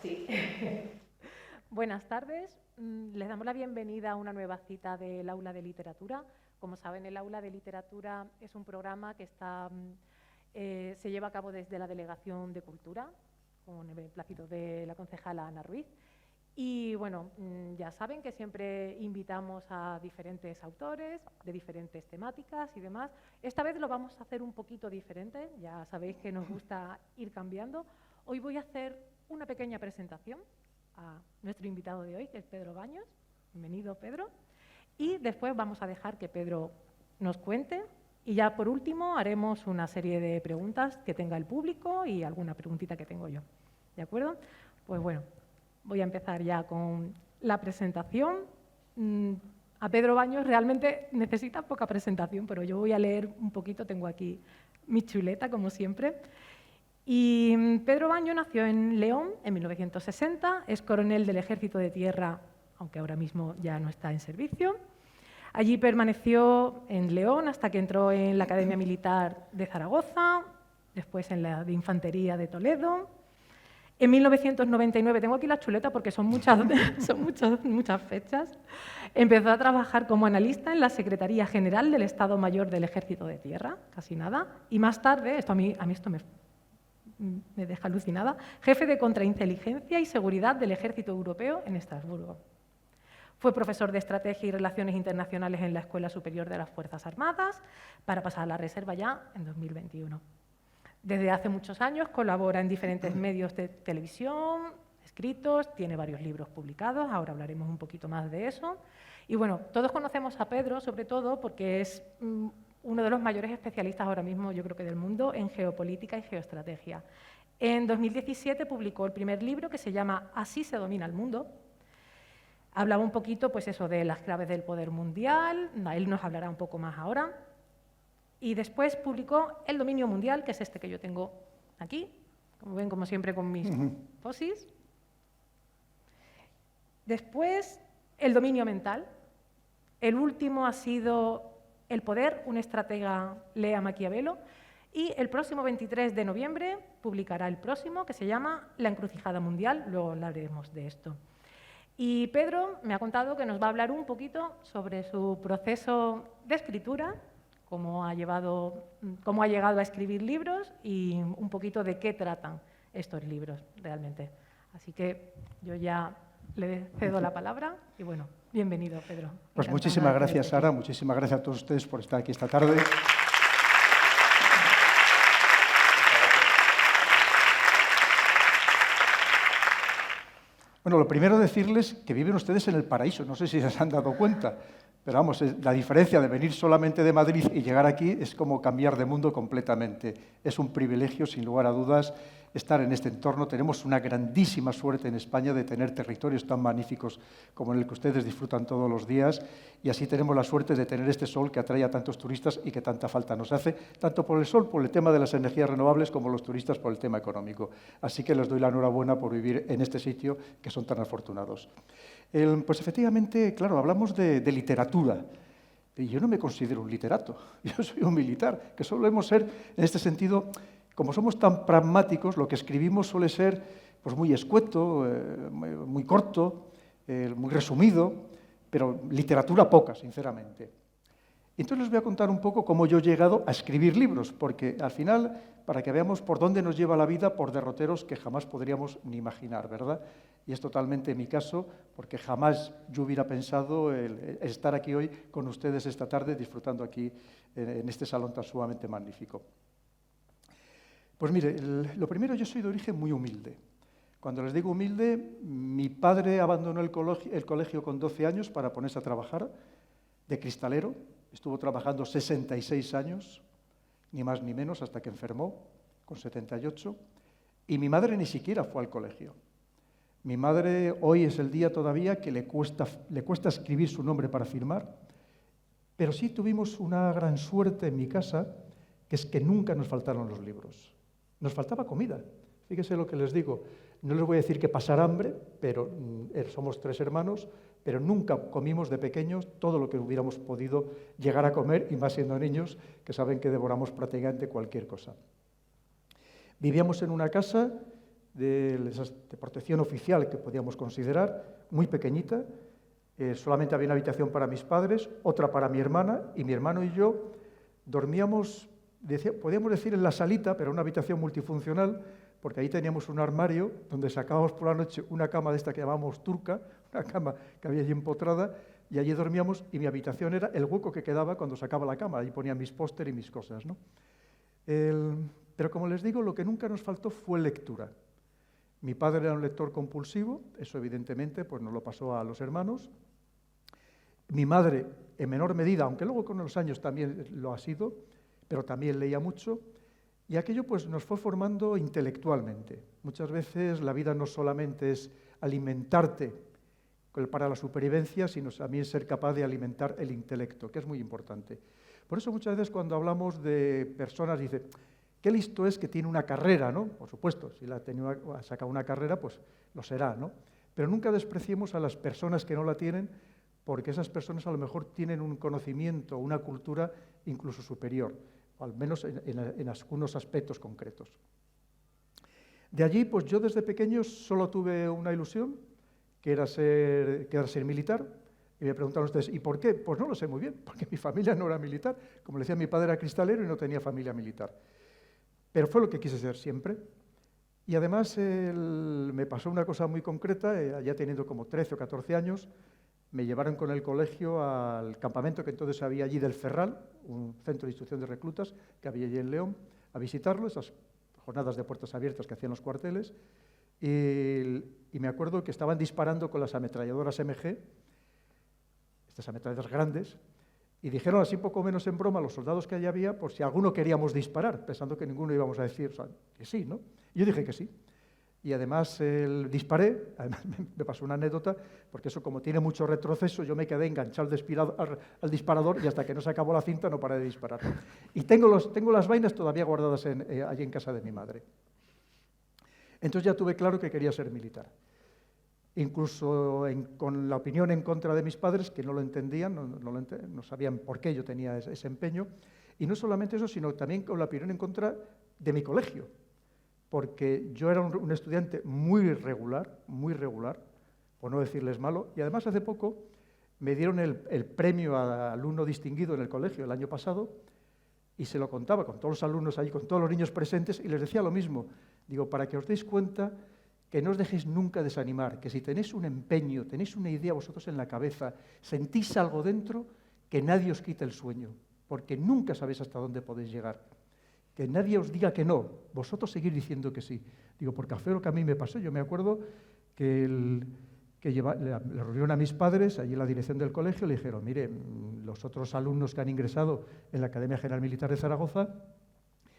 Sí. Buenas tardes. Les damos la bienvenida a una nueva cita del Aula de Literatura. Como saben, el Aula de Literatura es un programa que se lleva a cabo desde la Delegación de Cultura, con el beneplácito de la concejala Ana Ruiz. Y bueno, ya saben que siempre invitamos a diferentes autores de diferentes temáticas y demás. Esta vez lo vamos a hacer un poquito diferente, ya sabéis que nos gusta ir cambiando. Hoy voy a hacer una pequeña presentación a nuestro invitado de hoy, que es Pedro Baños. Bienvenido, Pedro. Y después vamos a dejar que Pedro nos cuente. Y ya por último haremos una serie de preguntas que tenga el público y alguna preguntita que tengo yo. ¿De acuerdo? Pues bueno, voy a empezar ya con la presentación. A Pedro Baños realmente necesita poca presentación, pero yo voy a leer un poquito. Tengo aquí mi chuleta, como siempre. Y Pedro Baños nació en León en 1960, es coronel del Ejército de Tierra, aunque ahora mismo ya no está en servicio. Allí permaneció en León hasta que entró en la Academia Militar de Zaragoza, después en la de Infantería de Toledo. En 1999, tengo aquí la chuleta porque son muchas fechas, empezó a trabajar como analista en la Secretaría General del Estado Mayor del Ejército de Tierra, casi nada, y más tarde, a mí esto me deja alucinada, jefe de Contrainteligencia y Seguridad del Ejército Europeo en Estrasburgo. Fue profesor de Estrategia y Relaciones Internacionales en la Escuela Superior de las Fuerzas Armadas, para pasar a la reserva ya en 2021. Desde hace muchos años colabora en diferentes medios de televisión, escritos, tiene varios libros publicados, ahora hablaremos un poquito más de eso. Y bueno, todos conocemos a Pedro, sobre todo porque es uno de los mayores especialistas ahora mismo, yo creo que del mundo, en geopolítica y geoestrategia. En 2017 publicó el primer libro que se llama Así se domina el mundo. Hablaba un poquito, pues eso, de las claves del poder mundial, él nos hablará un poco más ahora. Y después publicó El dominio mundial, que es este que yo tengo aquí, como ven, como siempre, con mis posis. Después, El dominio mental. El último ha sido El poder, un estratega lee a Maquiavelo. Y el próximo 23 de noviembre publicará el próximo, que se llama La encrucijada mundial. Luego hablaremos de esto. Y Pedro me ha contado que nos va a hablar un poquito sobre su proceso de escritura, cómo ha llegado a escribir libros y un poquito de qué tratan estos libros realmente. Así que yo ya le cedo la palabra y bueno, bienvenido, Pedro. Pues muchísimas gracias, Sara, muchísimas gracias a todos ustedes por estar aquí esta tarde. Bueno, lo primero decirles que viven ustedes en el paraíso, no sé si se han dado cuenta, pero vamos, la diferencia de venir solamente de Madrid y llegar aquí es como cambiar de mundo completamente. Es un privilegio, sin lugar a dudas, estar en este entorno. Tenemos una grandísima suerte en España de tener territorios tan magníficos como en el que ustedes disfrutan todos los días, y así tenemos la suerte de tener este sol que atrae a tantos turistas y que tanta falta nos hace, tanto por el sol, por el tema de las energías renovables, como los turistas por el tema económico. Así que les doy la enhorabuena por vivir en este sitio, que son tan afortunados. Pues efectivamente, claro, hablamos de literatura. Y yo no me considero un literato, yo soy un militar, que solemos ser, en este sentido, como somos tan pragmáticos, lo que escribimos suele ser pues, muy escueto, muy corto, muy resumido, pero literatura poca, sinceramente. Entonces les voy a contar un poco cómo yo he llegado a escribir libros, porque al final, para que veamos por dónde nos lleva la vida, por derroteros que jamás podríamos ni imaginar, ¿verdad? Y es totalmente mi caso, porque jamás yo hubiera pensado estar aquí hoy con ustedes esta tarde, disfrutando aquí en este salón tan sumamente magnífico. Pues mire, lo primero, yo soy de origen muy humilde. Cuando les digo humilde, mi padre abandonó el colegio con 12 años para ponerse a trabajar de cristalero. Estuvo trabajando 66 años, ni más ni menos, hasta que enfermó, con 78. Y mi madre ni siquiera fue al colegio. Mi madre hoy es el día todavía que le cuesta escribir su nombre para firmar, pero sí tuvimos una gran suerte en mi casa, que es que nunca nos faltaron los libros. Nos faltaba comida. Fíjese lo que les digo. No les voy a decir que pasar hambre, pero somos 3 hermanos, pero nunca comimos de pequeños todo lo que hubiéramos podido llegar a comer, y más siendo niños, que saben que devoramos prácticamente cualquier cosa. Vivíamos en una casa de protección oficial que podíamos considerar, muy pequeñita. Solamente había una habitación para mis padres, otra para mi hermana, y mi hermano y yo dormíamos, podíamos decir en la salita, pero una habitación multifuncional, porque ahí teníamos un armario donde sacábamos por la noche una cama de esta que llamábamos turca, una cama que había allí empotrada, y allí dormíamos, y mi habitación era el hueco que quedaba cuando sacaba la cama. Allí ponía mis póster y mis cosas, ¿no? Pero como les digo, lo que nunca nos faltó fue lectura. Mi padre era un lector compulsivo, eso evidentemente pues nos lo pasó a los hermanos. Mi madre, en menor medida, aunque luego con los años también lo ha sido, pero también leía mucho, y aquello pues nos fue formando intelectualmente. Muchas veces la vida no solamente es alimentarte para la supervivencia, sino también ser capaz de alimentar el intelecto, que es muy importante. Por eso muchas veces cuando hablamos de personas, dice, qué listo es que tiene una carrera, ¿no? Por supuesto, si ha sacado una carrera, pues lo será, ¿no? Pero nunca despreciemos a las personas que no la tienen, porque esas personas a lo mejor tienen un conocimiento, una cultura incluso superior, o al menos en algunos aspectos concretos. De allí, pues yo desde pequeño solo tuve una ilusión, que era ser militar. Y me preguntaron ustedes, ¿y por qué? Pues no lo sé muy bien, porque mi familia no era militar. Como le decía, mi padre era cristalero y no tenía familia militar. Pero fue lo que quise ser siempre. Y además me pasó una cosa muy concreta, ya teniendo como 13 o 14 años, me llevaron con el colegio al campamento que entonces había allí del Ferral, un centro de instrucción de reclutas que había allí en León, a visitarlo, esas jornadas de puertas abiertas que hacían los cuarteles, y me acuerdo que estaban disparando con las ametralladoras MG, estas ametralladoras grandes, y dijeron así poco menos en broma a los soldados que allí había por si alguno queríamos disparar, pensando que ninguno íbamos a decir, o sea, que sí, ¿no? Y yo dije que sí. Y además disparé, además me pasó una anécdota, porque eso como tiene mucho retroceso, yo me quedé enganchado al disparador y hasta que no se acabó la cinta no paré de disparar. Y tengo las vainas todavía guardadas allí en casa de mi madre. Entonces ya tuve claro que quería ser militar. Incluso con la opinión en contra de mis padres, que no lo entendían, no sabían por qué yo tenía ese empeño. Y no solamente eso, sino también con la opinión en contra de mi colegio, porque yo era un estudiante muy regular, por no decirles malo, y además hace poco me dieron el premio a alumno distinguido en el colegio el año pasado, y se lo contaba con todos los alumnos allí, con todos los niños presentes, y les decía lo mismo. Digo, para que os deis cuenta que no os dejéis nunca desanimar, que si tenéis un empeño, tenéis una idea vosotros en la cabeza, sentís algo dentro, que nadie os quite el sueño, porque nunca sabéis hasta dónde podéis llegar. Que nadie os diga que no, vosotros seguir diciendo que sí. Digo, porque fue lo que a mí me pasó. Yo me acuerdo que le reunieron a mis padres allí en la dirección del colegio y le dijeron, mire, los otros alumnos que han ingresado en la Academia General Militar de Zaragoza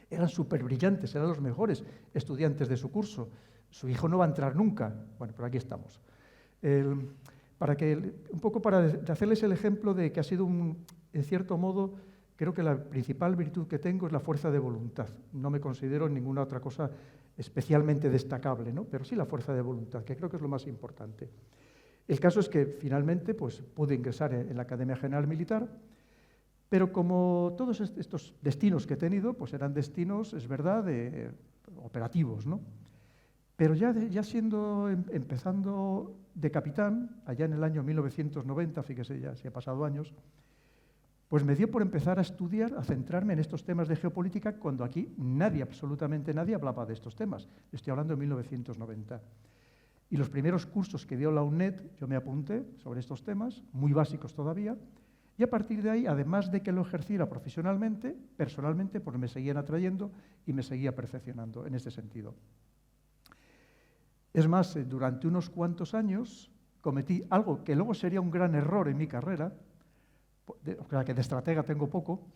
eran súper brillantes, eran los mejores estudiantes de su curso. Su hijo no va a entrar nunca. Bueno, pero aquí estamos. Un poco para hacerles el ejemplo de que ha sido, en cierto modo, creo que la principal virtud que tengo es la fuerza de voluntad. No me considero ninguna otra cosa especialmente destacable, ¿no? Pero sí la fuerza de voluntad, que creo que es lo más importante. El caso es que finalmente pues, pude ingresar en la Academia General Militar, pero como todos estos destinos que he tenido, pues eran destinos, es verdad, operativos, ¿no? Pero ya empezando de capitán, allá en el año 1990, fíjese ya, si ha pasado años, pues me dio por empezar a estudiar, a centrarme en estos temas de geopolítica, cuando aquí nadie, absolutamente nadie, hablaba de estos temas. Estoy hablando de 1990. Y los primeros cursos que dio la UNED, yo me apunté sobre estos temas, muy básicos todavía, y a partir de ahí, además de que lo ejerciera profesionalmente, personalmente, pues me seguían atrayendo y me seguía perfeccionando en este sentido. Es más, durante unos cuantos años cometí algo que luego sería un gran error en mi carrera, que de estratega tengo poco,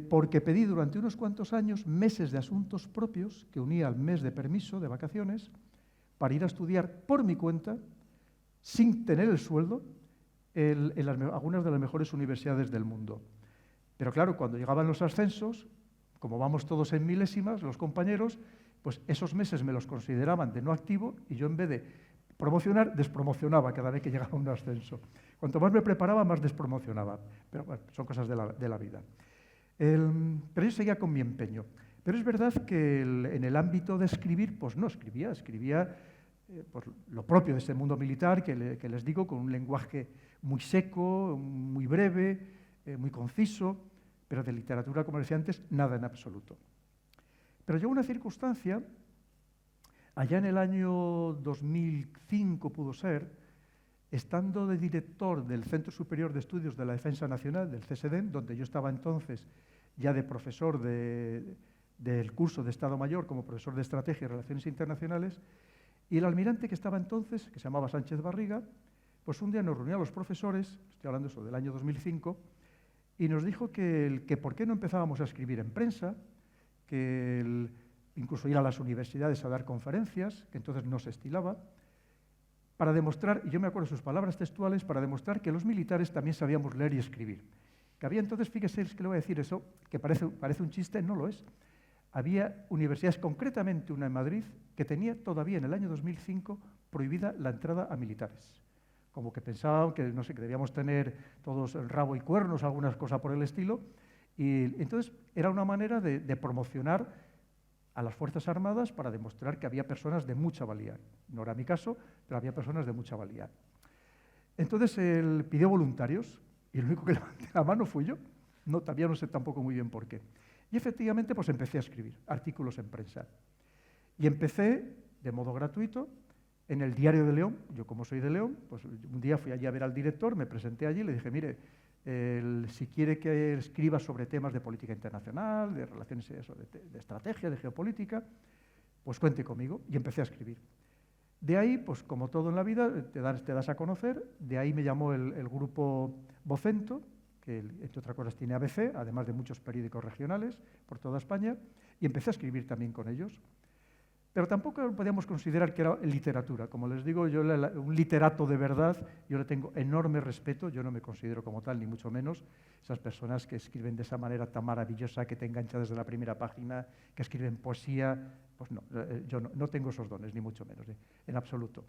porque pedí durante unos cuantos años meses de asuntos propios que unía al mes de permiso, de vacaciones, para ir a estudiar por mi cuenta, sin tener el sueldo, en algunas de las mejores universidades del mundo. Pero claro, cuando llegaban los ascensos, como vamos todos en milésimas, los compañeros, pues esos meses me los consideraban de no activo y yo en vez de promocionar, despromocionaba cada vez que llegaba un ascenso. Cuanto más me preparaba, más despromocionaba. Pero bueno, son cosas de la vida. Pero yo seguía con mi empeño. Pero es verdad que en el ámbito de escribir, pues no escribía, pues, lo propio de este mundo militar, que les digo, con un lenguaje muy seco, muy breve, muy conciso, pero de literatura, como decía antes, nada en absoluto. Pero llegó una circunstancia, allá en el año 2005 pudo ser, estando de director del Centro Superior de Estudios de la Defensa Nacional, del CSDEN, donde yo estaba entonces ya de profesor del curso de Estado Mayor como profesor de Estrategia y Relaciones Internacionales, y el almirante que estaba entonces, que se llamaba Sánchez Barriga, pues un día nos reunió a los profesores, estoy hablando eso del año 2005, y nos dijo que por qué no empezábamos a escribir en prensa, que incluso ir a las universidades a dar conferencias, que entonces no se estilaba, para demostrar, y yo me acuerdo de sus palabras textuales, para demostrar que los militares también sabíamos leer y escribir. Que había entonces, fíjese, es que le voy a decir eso, que parece un chiste, no lo es. Había universidades, concretamente una en Madrid, que tenía todavía en el año 2005 prohibida la entrada a militares. Como que pensaban que, no sé, que debíamos tener todos el rabo y cuernos, algunas cosas por el estilo. Y entonces era una manera de promocionar a las Fuerzas Armadas para demostrar que había personas de mucha valía. No era mi caso, pero había personas de mucha valía. Entonces él pidió voluntarios y el único que levanté la mano fui yo. No, todavía no sé tampoco muy bien por qué. Y efectivamente pues empecé a escribir artículos en prensa. Y empecé de modo gratuito en el Diario de León. Yo como soy de León, pues un día fui allí a ver al director, me presenté allí y le dije, mire, si quiere que escriba sobre temas de política internacional, de relaciones, de estrategia, de geopolítica, pues cuente conmigo. Y empecé a escribir. De ahí, pues como todo en la vida, te das a conocer. De ahí me llamó el grupo Vocento, que entre otras cosas tiene ABC, además de muchos periódicos regionales por toda España, y empecé a escribir también con ellos. Pero tampoco podíamos considerar que era literatura. Como les digo, yo un literato de verdad, yo le tengo enorme respeto, yo no me considero como tal, ni mucho menos. Esas personas que escriben de esa manera tan maravillosa, que te engancha desde la primera página, que escriben poesía, pues no, yo no tengo esos dones, ni mucho menos, en absoluto.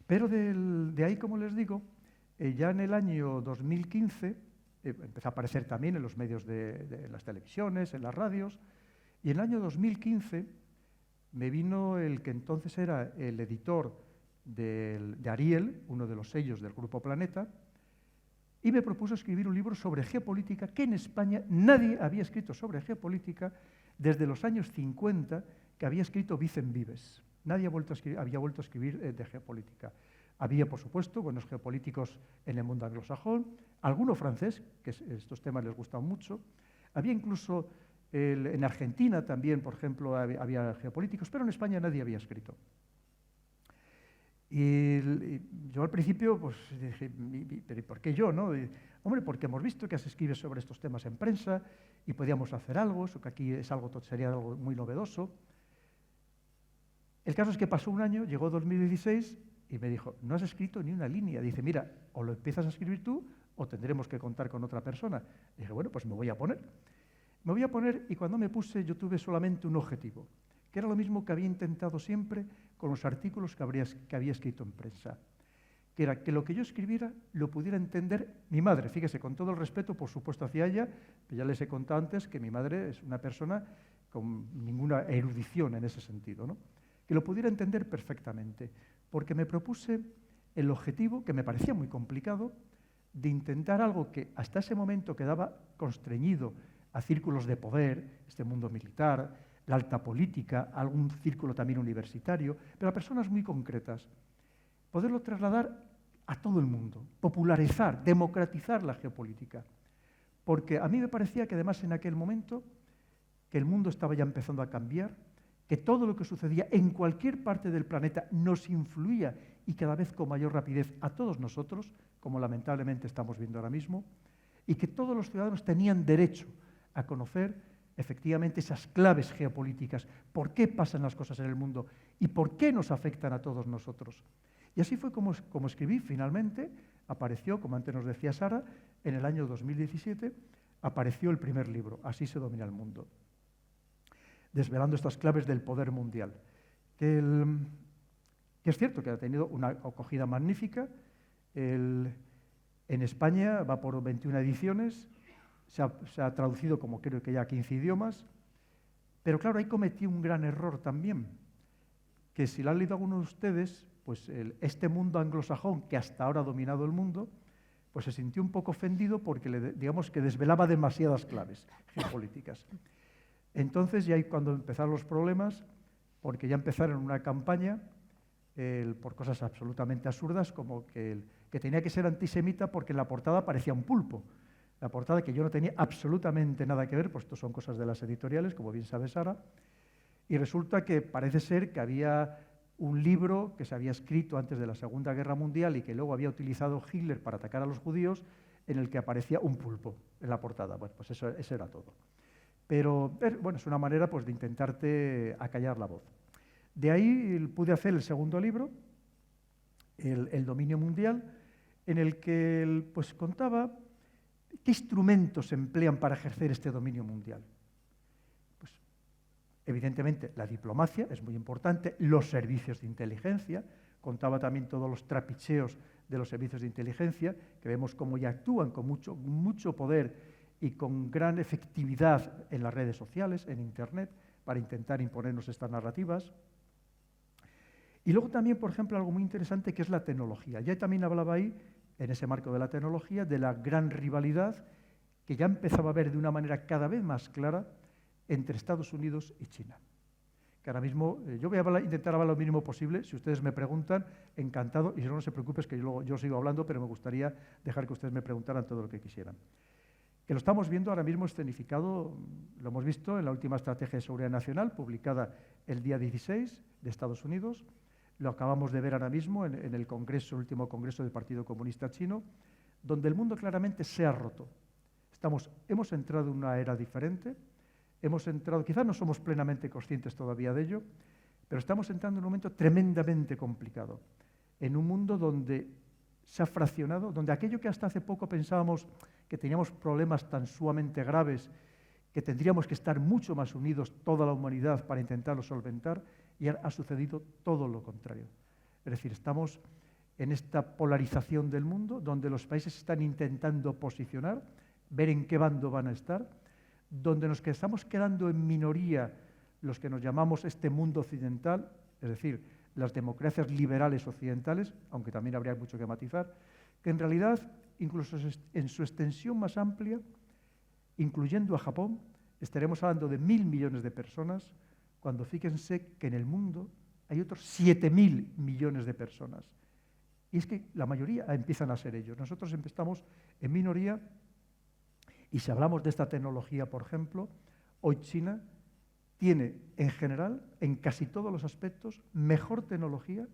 Pero de ahí, como les digo, ya en el año 2015, empezó a aparecer también en los medios de las televisiones, en las radios, y en el año 2015 me vino el que entonces era el editor de Ariel, uno de los sellos del Grupo Planeta, y me propuso escribir un libro sobre geopolítica, que en España nadie había escrito sobre geopolítica desde los años 50, que había escrito Vicent Vives. Nadie había vuelto a escribir de geopolítica. Había, por supuesto, buenos geopolíticos en el mundo anglosajón, alguno francés, que estos temas les gustan mucho. Había incluso en Argentina también, por ejemplo, había geopolíticos, pero en España nadie había escrito. Y yo al principio pues dije, ¿pero por qué yo? ¿No? Hombre, porque hemos visto que se escribe sobre estos temas en prensa y podíamos hacer algo, eso que aquí sería algo muy novedoso. El caso es que pasó un año, llegó 2016 y me dijo, no has escrito ni una línea. Dice, mira, o lo empiezas a escribir tú o tendremos que contar con otra persona. Dije, bueno, pues me voy a poner. Me voy a poner y cuando me puse yo tuve solamente un objetivo, que era lo mismo que había intentado siempre con los artículos que había escrito en prensa, que era que lo que yo escribiera lo pudiera entender mi madre. Fíjese, con todo el respeto, por supuesto, hacia ella, pero ya les he contado antes que mi madre es una persona con ninguna erudición en ese sentido, ¿no? Que lo pudiera entender perfectamente, porque me propuse el objetivo, que me parecía muy complicado, de intentar algo que hasta ese momento quedaba constreñido a círculos de poder, este mundo militar, la alta política, algún círculo también universitario, pero a personas muy concretas. Poderlo trasladar a todo el mundo, popularizar, democratizar la geopolítica. Porque a mí me parecía que además en aquel momento que el mundo estaba ya empezando a cambiar, que todo lo que sucedía en cualquier parte del planeta nos influía y cada vez con mayor rapidez a todos nosotros, como lamentablemente estamos viendo ahora mismo, y que todos los ciudadanos tenían derecho a conocer efectivamente esas claves geopolíticas, por qué pasan las cosas en el mundo y por qué nos afectan a todos nosotros. Y así fue como escribí. Finalmente apareció, como antes nos decía Sara, en el año 2017, apareció el primer libro, Así se domina el mundo, desvelando estas claves del poder mundial, que es cierto que ha tenido una acogida magnífica. En España va por 21 ediciones, se ha traducido como creo que ya a 15 idiomas, pero claro, ahí cometí un gran error también, que si lo han leído algunos de ustedes, pues este mundo anglosajón que hasta ahora ha dominado el mundo, pues se sintió un poco ofendido porque digamos que desvelaba demasiadas claves geopolíticas. Entonces ya ahí cuando empezaron los problemas, porque ya empezaron una campaña por cosas absolutamente absurdas, como que tenía que ser antisemita porque en la portada aparecía un pulpo. La portada que yo no tenía absolutamente nada que ver, pues esto son cosas de las editoriales, como bien sabe Sara, y resulta que parece ser que había un libro que se había escrito antes de la Segunda Guerra Mundial y que luego había utilizado Hitler para atacar a los judíos, en el que aparecía un pulpo en la portada. Bueno, pues eso era todo. Pero bueno, es una manera pues, de intentarte acallar la voz. De ahí pude hacer el segundo libro, el dominio mundial, en el que pues, contaba qué instrumentos se emplean para ejercer este dominio mundial. Pues, evidentemente, la diplomacia es muy importante, los servicios de inteligencia, contaba también todos los trapicheos de los servicios de inteligencia, que vemos cómo ya actúan con mucho poder y con gran efectividad en las redes sociales, en Internet, para intentar imponernos estas narrativas. Y luego también, por ejemplo, algo muy interesante que es la tecnología. Ya también hablaba ahí, en ese marco de la tecnología, de la gran rivalidad que ya empezaba a haber de una manera cada vez más clara entre Estados Unidos y China. Que ahora mismo, yo voy a intentar hablar lo mínimo posible, si ustedes me preguntan, encantado, y si no, no se preocupen, es que yo sigo hablando, pero me gustaría dejar que ustedes me preguntaran todo lo que quisieran. Que lo estamos viendo ahora mismo escenificado, lo hemos visto en la última Estrategia de Seguridad Nacional, publicada el día 16 de Estados Unidos. Lo acabamos de ver ahora mismo en el último congreso del Partido Comunista Chino, donde el mundo claramente se ha roto. Hemos entrado en una era diferente, quizás no somos plenamente conscientes todavía de ello, pero estamos entrando en un momento tremendamente complicado, en un mundo donde se ha fraccionado, donde aquello que hasta hace poco pensábamos que teníamos problemas tan sumamente graves, que tendríamos que estar mucho más unidos toda la humanidad para intentarlo solventar, y ha sucedido todo lo contrario. Es decir, estamos en esta polarización del mundo, donde los países están intentando posicionar, ver en qué bando van a estar, donde nos estamos quedando en minoría los que nos llamamos este mundo occidental, es decir, las democracias liberales occidentales, aunque también habría mucho que matizar, que en realidad, incluso en su extensión más amplia, incluyendo a Japón, estaremos hablando de 1.000 millones de personas, cuando fíjense que en el mundo hay otros 7.000 millones de personas. Y es que la mayoría empiezan a ser ellos. Nosotros estamos en minoría y si hablamos de esta tecnología, por ejemplo, hoy China tiene en general, en casi todos los aspectos, mejor tecnología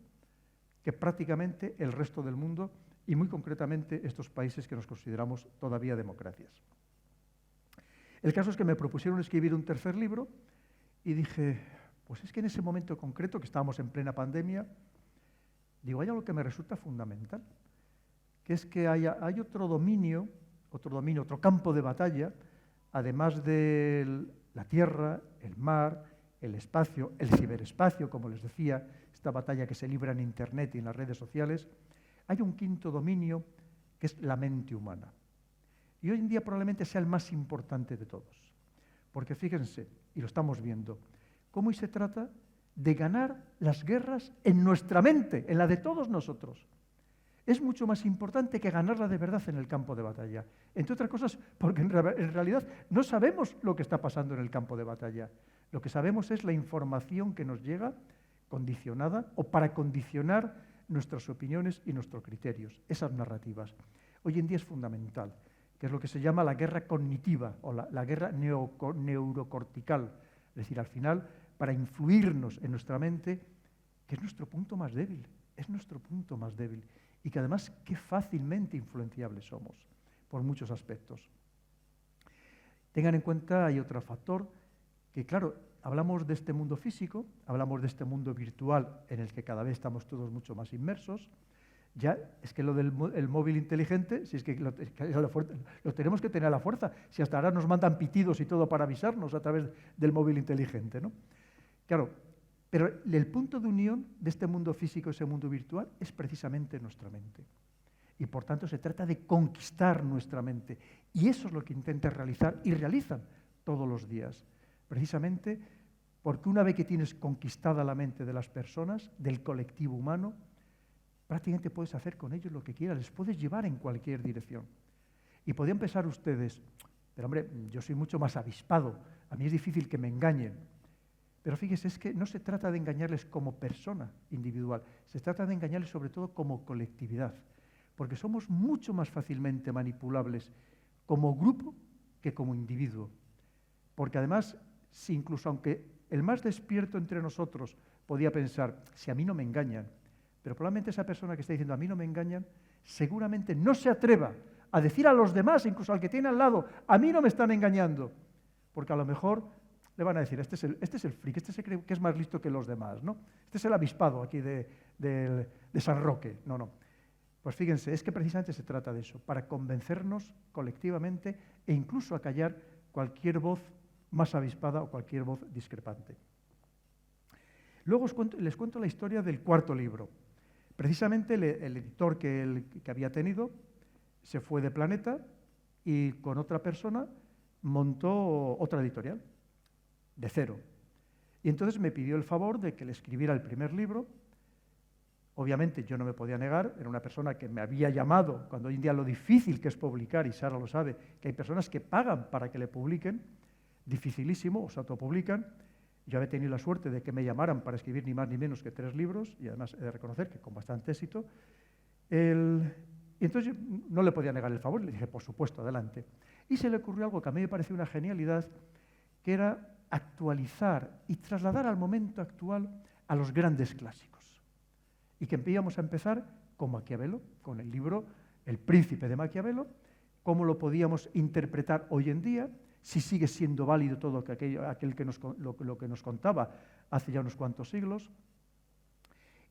que prácticamente el resto del mundo y muy concretamente estos países que nos consideramos todavía democracias. El caso es que me propusieron escribir un tercer libro y dije, pues es que en ese momento concreto, que estábamos en plena pandemia, digo, hay algo que me resulta fundamental, que es que hay otro dominio, otro campo de batalla, además de la tierra, el mar, el espacio, el ciberespacio, como les decía, esta batalla que se libra en Internet y en las redes sociales, hay un quinto dominio que es la mente humana. Y hoy en día probablemente sea el más importante de todos. Porque fíjense, y lo estamos viendo, cómo hoy se trata de ganar las guerras en nuestra mente, en la de todos nosotros. Es mucho más importante que ganarla de verdad en el campo de batalla. Entre otras cosas, porque en realidad no sabemos lo que está pasando en el campo de batalla. Lo que sabemos es la información que nos llega condicionada o para condicionar nuestras opiniones y nuestros criterios, esas narrativas. Hoy en día es fundamental, que es lo que se llama la guerra cognitiva o la guerra neurocortical. Es decir, al final, para influirnos en nuestra mente, que es nuestro punto más débil, y que además qué fácilmente influenciables somos. por muchos aspectos. Tengan en cuenta, hay otro factor, que claro, hablamos de este mundo físico, hablamos de este mundo virtual en el que cada vez estamos todos mucho más inmersos. Ya es que lo del el móvil inteligente, si es que lo tenemos que tener a la fuerza, si hasta ahora nos mandan pitidos y todo para avisarnos a través del móvil inteligente, ¿no? Claro, pero el punto de unión de este mundo físico y ese mundo virtual es precisamente nuestra mente. Y por tanto se trata de conquistar nuestra mente. Y eso es lo que intentan realizar y realizan todos los días. Precisamente porque una vez que tienes conquistada la mente de las personas, del colectivo humano, prácticamente puedes hacer con ellos lo que quieras, les puedes llevar en cualquier dirección. Y podrían pensar ustedes, pero hombre, yo soy mucho más avispado, a mí es difícil que me engañen. Pero fíjese, es que no se trata de engañarles como persona individual, se trata de engañarles sobre todo como colectividad, porque somos mucho más fácilmente manipulables como grupo que como individuo. Porque además, si incluso aunque el más despierto entre nosotros podía pensar, si a mí no me engañan, pero probablemente esa persona que está diciendo a mí no me engañan, seguramente no se atreva a decir a los demás, incluso al que tiene al lado, a mí no me están engañando, porque a lo mejor le van a decir, este es el friki, este se cree que es más listo que los demás, ¿no? Este es el avispado aquí de San Roque. No. Pues fíjense, es que precisamente se trata de eso, para convencernos colectivamente e incluso a callar cualquier voz más avispada o cualquier voz discrepante. Luego les cuento la historia del cuarto libro. Precisamente el editor que había tenido se fue de Planeta y con otra persona montó otra editorial, de cero. Y entonces me pidió el favor de que le escribiera el primer libro. Obviamente yo no me podía negar, era una persona que me había llamado, cuando hoy en día lo difícil que es publicar, y Sara lo sabe, que hay personas que pagan para que le publiquen, dificilísimo, o se autopublican. Yo había tenido la suerte de que me llamaran para escribir ni más ni menos que 3 libros, y además he de reconocer que con bastante éxito. Y entonces yo no le podía negar el favor, le dije, por supuesto, adelante. Y se le ocurrió algo que a mí me pareció una genialidad, que era actualizar y trasladar al momento actual a los grandes clásicos. Y que íbamos a empezar con Maquiavelo, con el libro El Príncipe de Maquiavelo, cómo lo podíamos interpretar hoy en día, si sigue siendo válido todo aquel que lo que nos contaba hace ya unos cuantos siglos,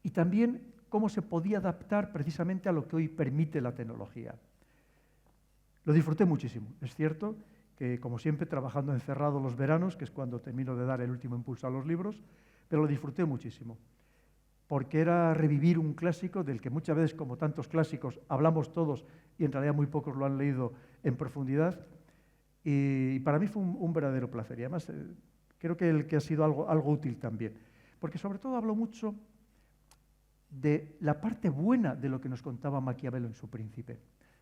y también cómo se podía adaptar precisamente a lo que hoy permite la tecnología. Lo disfruté muchísimo, es cierto que, como siempre, trabajando encerrado los veranos, que es cuando termino de dar el último impulso a los libros, pero lo disfruté muchísimo, porque era revivir un clásico del que muchas veces, como tantos clásicos, hablamos todos y en realidad muy pocos lo han leído en profundidad. Y para mí fue un verdadero placer. Y además creo que ha sido algo útil también. Porque sobre todo habló mucho de la parte buena de lo que nos contaba Maquiavelo en su Príncipe.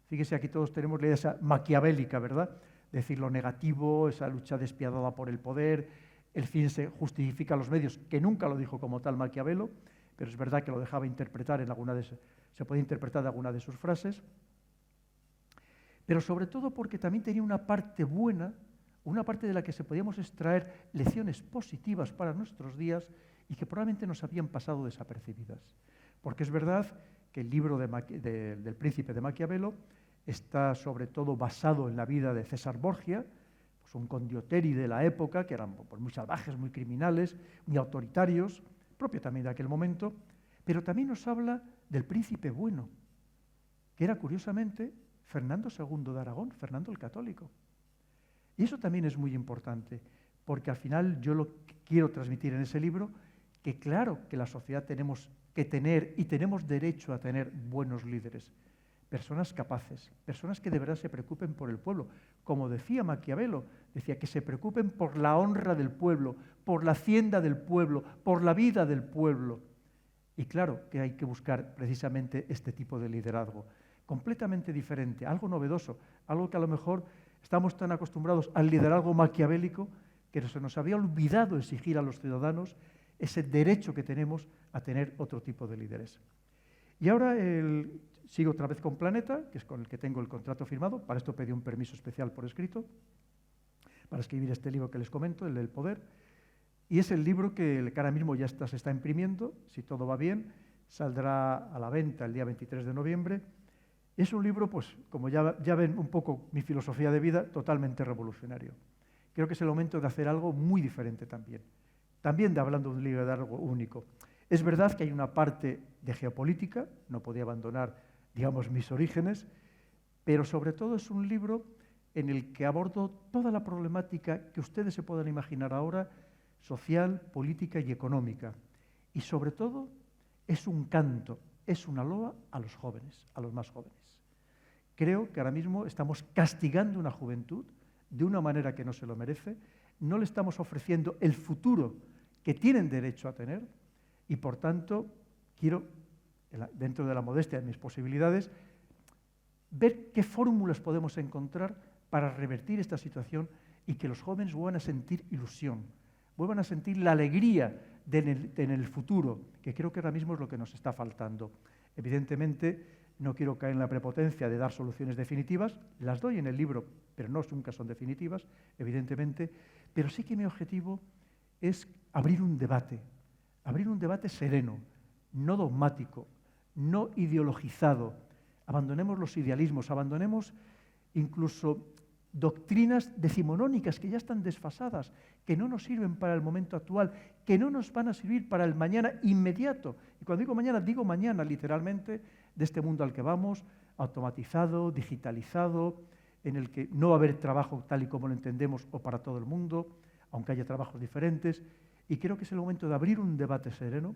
Fíjese, aquí todos tenemos la idea esa maquiavélica, ¿verdad? Decir lo negativo, esa lucha despiadada por el poder, el fin se justifica a los medios, que nunca lo dijo como tal Maquiavelo, pero es verdad que lo dejaba interpretar se podía interpretar de alguna de sus frases. Pero sobre todo porque también tenía una parte buena, una parte de la que se podíamos extraer lecciones positivas para nuestros días y que probablemente nos habían pasado desapercibidas. Porque es verdad que el libro del Príncipe de Maquiavelo está sobre todo basado en la vida de César Borgia, pues un condottieri de la época, que eran pues, muy salvajes, muy criminales, muy autoritarios, propio también de aquel momento, pero también nos habla del príncipe bueno, que era curiosamente Fernando II de Aragón, Fernando el Católico. Y eso también es muy importante, porque al final yo lo que quiero transmitir en ese libro, que claro que la sociedad tenemos que tener y tenemos derecho a tener buenos líderes, personas capaces, personas que de verdad se preocupen por el pueblo. Como decía Maquiavelo, decía que se preocupen por la honra del pueblo, por la hacienda del pueblo, por la vida del pueblo. Y claro que hay que buscar precisamente este tipo de liderazgo, completamente diferente, algo novedoso, algo que a lo mejor estamos tan acostumbrados al liderazgo maquiavélico que se nos había olvidado exigir a los ciudadanos ese derecho que tenemos a tener otro tipo de líderes. Y ahora sigo otra vez con Planeta, que es con el que tengo el contrato firmado. Para esto pedí un permiso especial por escrito, para escribir este libro que les comento, el del poder. Y es el libro que ahora mismo ya se está imprimiendo, si todo va bien, saldrá a la venta el día 23 de noviembre. Es un libro, pues, como ya ven un poco mi filosofía de vida, totalmente revolucionario. Creo que es el momento de hacer algo muy diferente también. También de hablando de un libro de algo único. Es verdad que hay una parte de geopolítica, no podía abandonar, digamos, mis orígenes, pero sobre todo es un libro en el que abordo toda la problemática que ustedes se puedan imaginar ahora, social, política y económica. Y sobre todo es un canto, es una loa a los jóvenes, a los más jóvenes. Creo que ahora mismo estamos castigando una juventud de una manera que no se lo merece, no le estamos ofreciendo el futuro que tienen derecho a tener y, por tanto, quiero, dentro de la modestia de mis posibilidades, ver qué fórmulas podemos encontrar para revertir esta situación y que los jóvenes vuelvan a sentir ilusión, vuelvan a sentir la alegría en el futuro, que creo que ahora mismo es lo que nos está faltando. Evidentemente, no quiero caer en la prepotencia de dar soluciones definitivas, las doy en el libro, pero nunca son definitivas, evidentemente, pero sí que mi objetivo es abrir un debate sereno, no dogmático, no ideologizado. Abandonemos los idealismos, abandonemos incluso doctrinas decimonónicas que ya están desfasadas, que no nos sirven para el momento actual, que no nos van a servir para el mañana inmediato. Y cuando digo mañana literalmente, de este mundo al que vamos, automatizado, digitalizado, en el que no va a haber trabajo tal y como lo entendemos o para todo el mundo, aunque haya trabajos diferentes. Y creo que es el momento de abrir un debate sereno,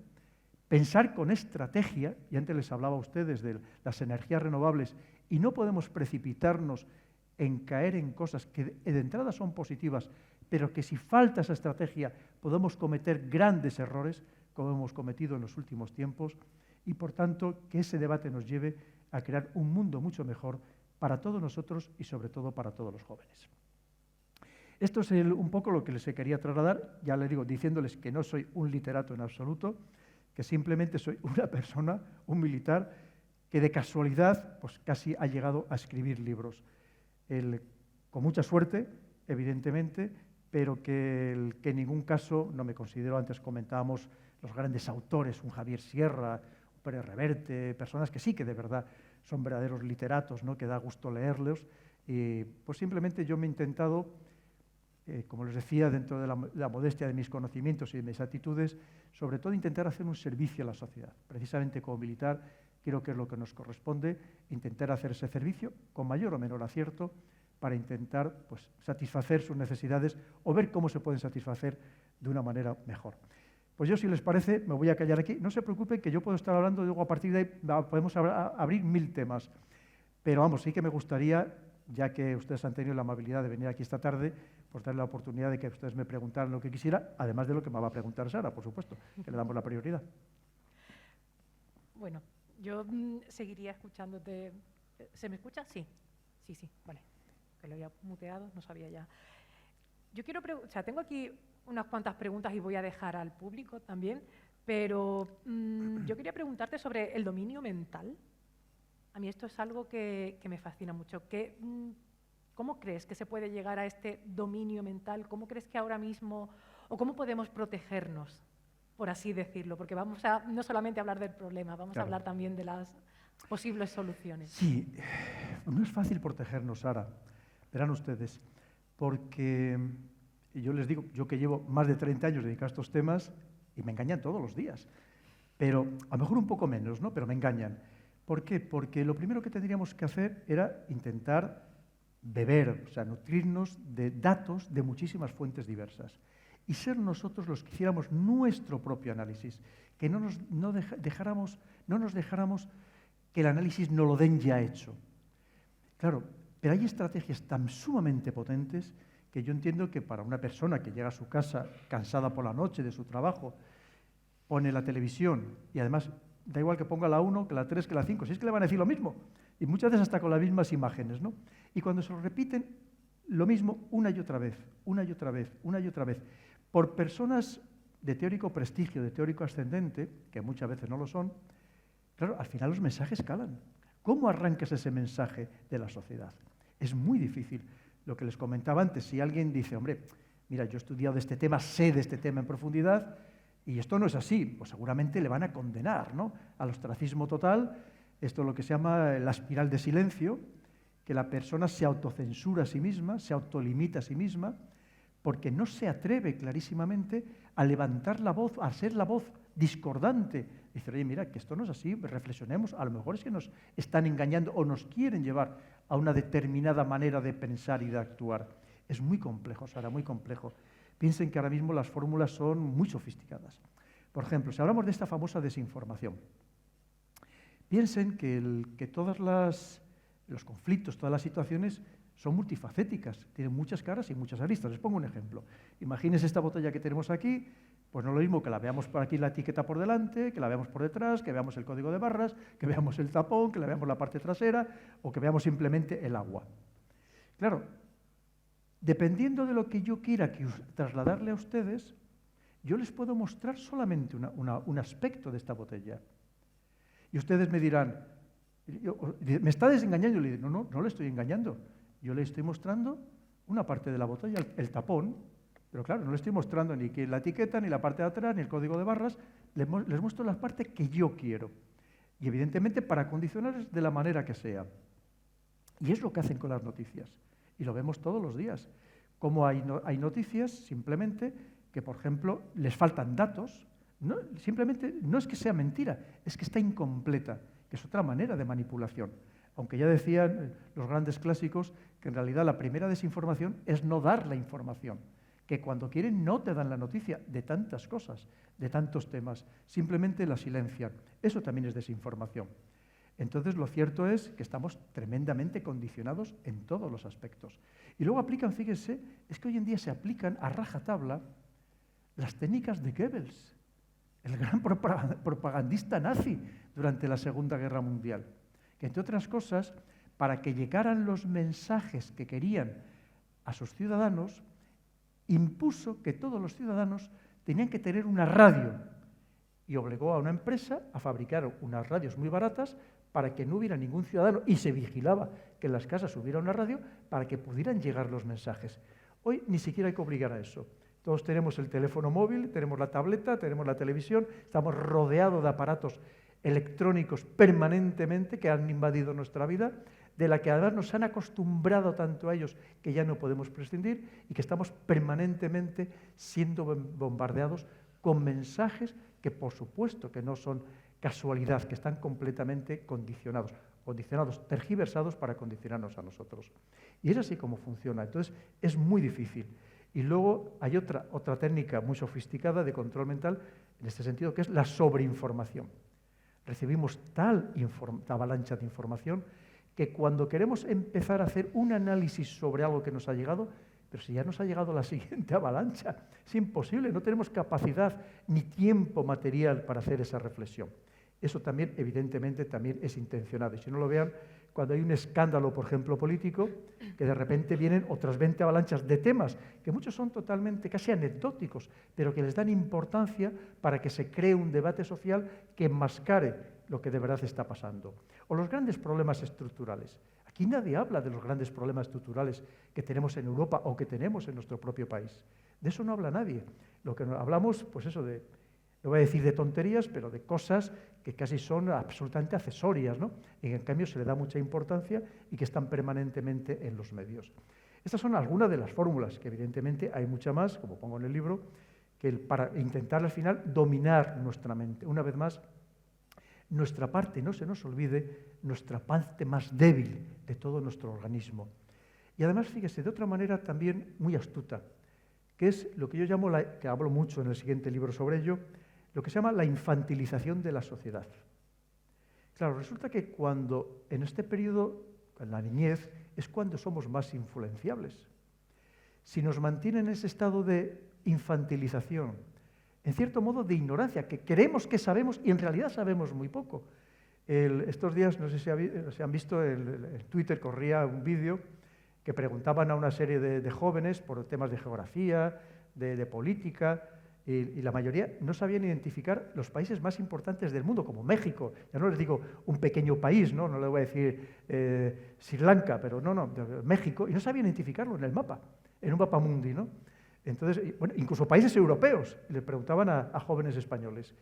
pensar con estrategia, y antes les hablaba a ustedes de las energías renovables, y no podemos precipitarnos en caer en cosas que de entrada son positivas, pero que si falta esa estrategia podemos cometer grandes errores, como hemos cometido en los últimos tiempos, y por tanto que ese debate nos lleve a crear un mundo mucho mejor para todos nosotros y sobre todo para todos los jóvenes. Esto es un poco lo que les quería trasladar, ya les digo, diciéndoles que no soy un literato en absoluto, que simplemente soy una persona, un militar, que de casualidad pues casi ha llegado a escribir libros. Con mucha suerte, evidentemente, pero que en ningún caso no me considero, antes comentábamos los grandes autores, un Javier Sierra, un Pérez Reverte, personas que sí que de verdad son verdaderos literatos, ¿no? Que da gusto leerlos, y pues simplemente yo me he intentado, como les decía, dentro de la modestia de mis conocimientos y de mis actitudes, sobre todo intentar hacer un servicio a la sociedad. Precisamente como militar, creo que es lo que nos corresponde, intentar hacer ese servicio con mayor o menor acierto para intentar pues, satisfacer sus necesidades o ver cómo se pueden satisfacer de una manera mejor. Pues yo, si les parece, me voy a callar aquí. No se preocupen que yo puedo estar hablando, luego a partir de ahí podemos abrir 1000 temas. Pero vamos, sí que me gustaría, ya que ustedes han tenido la amabilidad de venir aquí esta tarde, pues darle la oportunidad de que ustedes me preguntaran lo que quisiera, además de lo que me va a preguntar Sara, por supuesto, que le damos la prioridad. Bueno, yo seguiría escuchándote. ¿Se me escucha? Sí, vale. Que lo había muteado, no sabía ya. Yo quiero tengo aquí unas cuantas preguntas y voy a dejar al público también, pero yo quería preguntarte sobre el dominio mental. A mí esto es algo que me fascina mucho. ¿Cómo crees que se puede llegar a este dominio mental? ¿Cómo crees que ahora mismo, o cómo podemos protegernos, por así decirlo? Porque vamos a no solamente hablar del problema, vamos a hablar también de las posibles soluciones. Sí, no es fácil protegernos, Sara. Verán ustedes, porque yo les digo, yo que llevo más de 30 años dedicado a estos temas y me engañan todos los días, pero a lo mejor un poco menos, ¿no? Pero me engañan. ¿Por qué? Porque lo primero que tendríamos que hacer era intentar beber, o sea, nutrirnos de datos de muchísimas fuentes diversas y ser nosotros los que hiciéramos nuestro propio análisis, que no nos dejáramos que el análisis nos lo den ya hecho. Claro, pero hay estrategias tan sumamente potentes que yo entiendo que para una persona que llega a su casa cansada por la noche de su trabajo, pone la televisión y además da igual que ponga la 1, que la 3, que la 5, si es que le van a decir lo mismo, y muchas veces hasta con las mismas imágenes, ¿no? Y cuando se lo repiten, lo mismo una y otra vez, una y otra vez, una y otra vez, por personas de teórico prestigio, de teórico ascendente, que muchas veces no lo son, claro, al final los mensajes calan. ¿Cómo arrancas ese mensaje de la sociedad? Es muy difícil. Lo que les comentaba antes, si alguien dice, hombre, mira, yo he estudiado este tema, sé de este tema en profundidad, y esto no es así, pues seguramente le van a condenar, ¿no?, al ostracismo total, Esto es lo que se llama la espiral de silencio, que la persona se autocensura a sí misma, se autolimita a sí misma, porque no se atreve clarísimamente a levantar la voz, a ser la voz discordante. Dice, oye, mira, que esto no es así, reflexionemos, a lo mejor es que nos están engañando o nos quieren llevar a una determinada manera de pensar y de actuar. Es muy complejo, Sara, muy complejo. Piensen que ahora mismo las fórmulas son muy sofisticadas. Por ejemplo, si hablamos de esta famosa desinformación, piensen que todos los conflictos, todas las situaciones son multifacéticas, tienen muchas caras y muchas aristas. Les pongo un ejemplo. Imagínense esta botella que tenemos aquí, pues no es lo mismo que la veamos por aquí la etiqueta por delante, que la veamos por detrás, que veamos el código de barras, que veamos el tapón, que la veamos la parte trasera o que veamos simplemente el agua. Claro, dependiendo de lo que yo quiera trasladarle a ustedes, yo les puedo mostrar solamente un aspecto de esta botella. Y ustedes me dirán, ¿me está desengañando? Yo le digo, no le estoy engañando. Yo le estoy mostrando una parte de la botella, el tapón, pero claro, no le estoy mostrando ni la etiqueta, ni la parte de atrás, ni el código de barras, les muestro la parte que yo quiero. Y evidentemente para condicionarles de la manera que sea. Y es lo que hacen con las noticias. Y lo vemos todos los días. Como hay noticias simplemente que, por ejemplo, les faltan datos, simplemente no es que sea mentira, es que está incompleta, que es otra manera de manipulación. Aunque ya decían los grandes clásicos que en realidad la primera desinformación es no dar la información, que cuando quieren no te dan la noticia de tantas cosas, de tantos temas, simplemente la silencian. Eso también es desinformación. Entonces, lo cierto es que estamos tremendamente condicionados en todos los aspectos. Y luego aplican, fíjense, es que hoy en día se aplican a rajatabla las técnicas de Goebbels, el gran propagandista nazi durante la Segunda Guerra Mundial, que entre otras cosas, para que llegaran los mensajes que querían a sus ciudadanos, impuso que todos los ciudadanos tenían que tener una radio y obligó a una empresa a fabricar unas radios muy baratas para que no hubiera ningún ciudadano y se vigilaba que en las casas hubiera una radio para que pudieran llegar los mensajes. Hoy ni siquiera hay que obligar a eso. Todos tenemos el teléfono móvil, tenemos la tableta, tenemos la televisión, estamos rodeados de aparatos electrónicos permanentemente que han invadido nuestra vida, de la que además nos han acostumbrado tanto a ellos que ya no podemos prescindir y que estamos permanentemente siendo bombardeados con mensajes que por supuesto que no son casualidad, que están completamente condicionados, tergiversados para condicionarnos a nosotros. Y es así como funciona. Entonces, es muy difícil. Y luego hay otra técnica muy sofisticada de control mental en este sentido, que es la sobreinformación. Recibimos tal avalancha de información que cuando queremos empezar a hacer un análisis sobre algo que nos ha llegado, pero si ya nos ha llegado la siguiente avalancha, es imposible, no tenemos capacidad ni tiempo material para hacer esa reflexión. Eso también, evidentemente, también es intencionado. Y si no lo vean, cuando hay un escándalo, por ejemplo, político, que de repente vienen otras 20 avalanchas de temas, que muchos son totalmente, casi anecdóticos, pero que les dan importancia para que se cree un debate social que enmascare lo que de verdad está pasando. O los grandes problemas estructurales. Aquí nadie habla de los grandes problemas estructurales que tenemos en Europa o que tenemos en nuestro propio país. De eso no habla nadie. Lo que hablamos, pues eso de, no voy a decir de tonterías, pero de cosas que casi son absolutamente accesorias, ¿no? Y en cambio se le da mucha importancia y que están permanentemente en los medios. Estas son algunas de las fórmulas, que evidentemente hay mucha más, como pongo en el libro, que para intentar al final dominar nuestra mente. Una vez más, nuestra parte, no se nos olvide, nuestra parte más débil de todo nuestro organismo. Y además, fíjese, de otra manera también muy astuta, que es lo que yo llamo, que hablo mucho en el siguiente libro sobre ello, lo que se llama la infantilización de la sociedad. Claro, resulta que cuando en este periodo, en la niñez, es cuando somos más influenciables. Si nos mantienen en ese estado de infantilización, en cierto modo de ignorancia, que creemos que sabemos y en realidad sabemos muy poco. Estos días, no sé si han visto, en Twitter corría un vídeo que preguntaban a una serie de jóvenes por temas de geografía, de política, y la mayoría no sabían identificar los países más importantes del mundo, como México. Ya no les digo un pequeño país, no les voy a decir Sri Lanka, pero no, México, y no sabían identificarlo en el mapa, en un mapa mundi, ¿no? Entonces, bueno, incluso países europeos, le preguntaban a jóvenes españoles.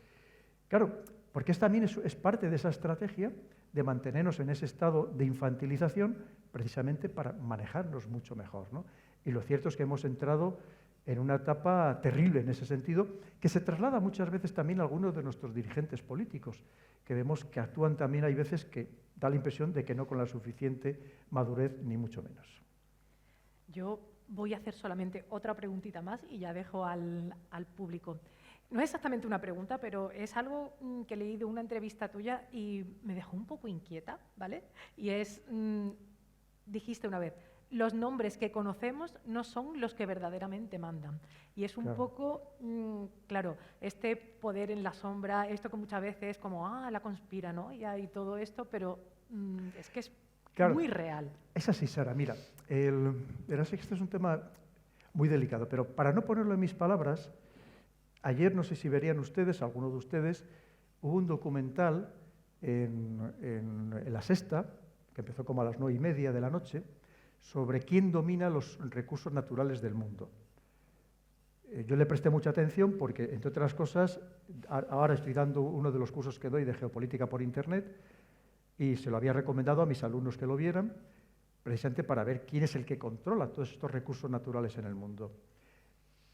Claro, porque también es parte de esa estrategia de mantenernos en ese estado de infantilización precisamente para manejarnos mucho mejor, ¿no? Y lo cierto es que hemos entrado en una etapa terrible en ese sentido, que se traslada muchas veces también a algunos de nuestros dirigentes políticos, que vemos que actúan también, hay veces que da la impresión de que no con la suficiente madurez, ni mucho menos. Yo voy a hacer solamente otra preguntita más y ya dejo al público. No es exactamente una pregunta, pero es algo que leí de una entrevista tuya y me dejó un poco inquieta, ¿vale? Y es, dijiste una vez, los nombres que conocemos no son los que verdaderamente mandan. Y es un poco, claro, este poder en la sombra, esto que muchas veces como, la conspiranoia y todo esto, pero es que es muy real. Es así, Sara. Mira, verás que este es un tema muy delicado, pero para no ponerlo en mis palabras, ayer, no sé si verían ustedes, alguno de ustedes, hubo un documental en La Sexta, que empezó como a las 9:30 de la noche, sobre quién domina los recursos naturales del mundo. Yo le presté mucha atención porque, entre otras cosas, ahora estoy dando uno de los cursos que doy de geopolítica por Internet y se lo había recomendado a mis alumnos que lo vieran, precisamente para ver quién es el que controla todos estos recursos naturales en el mundo.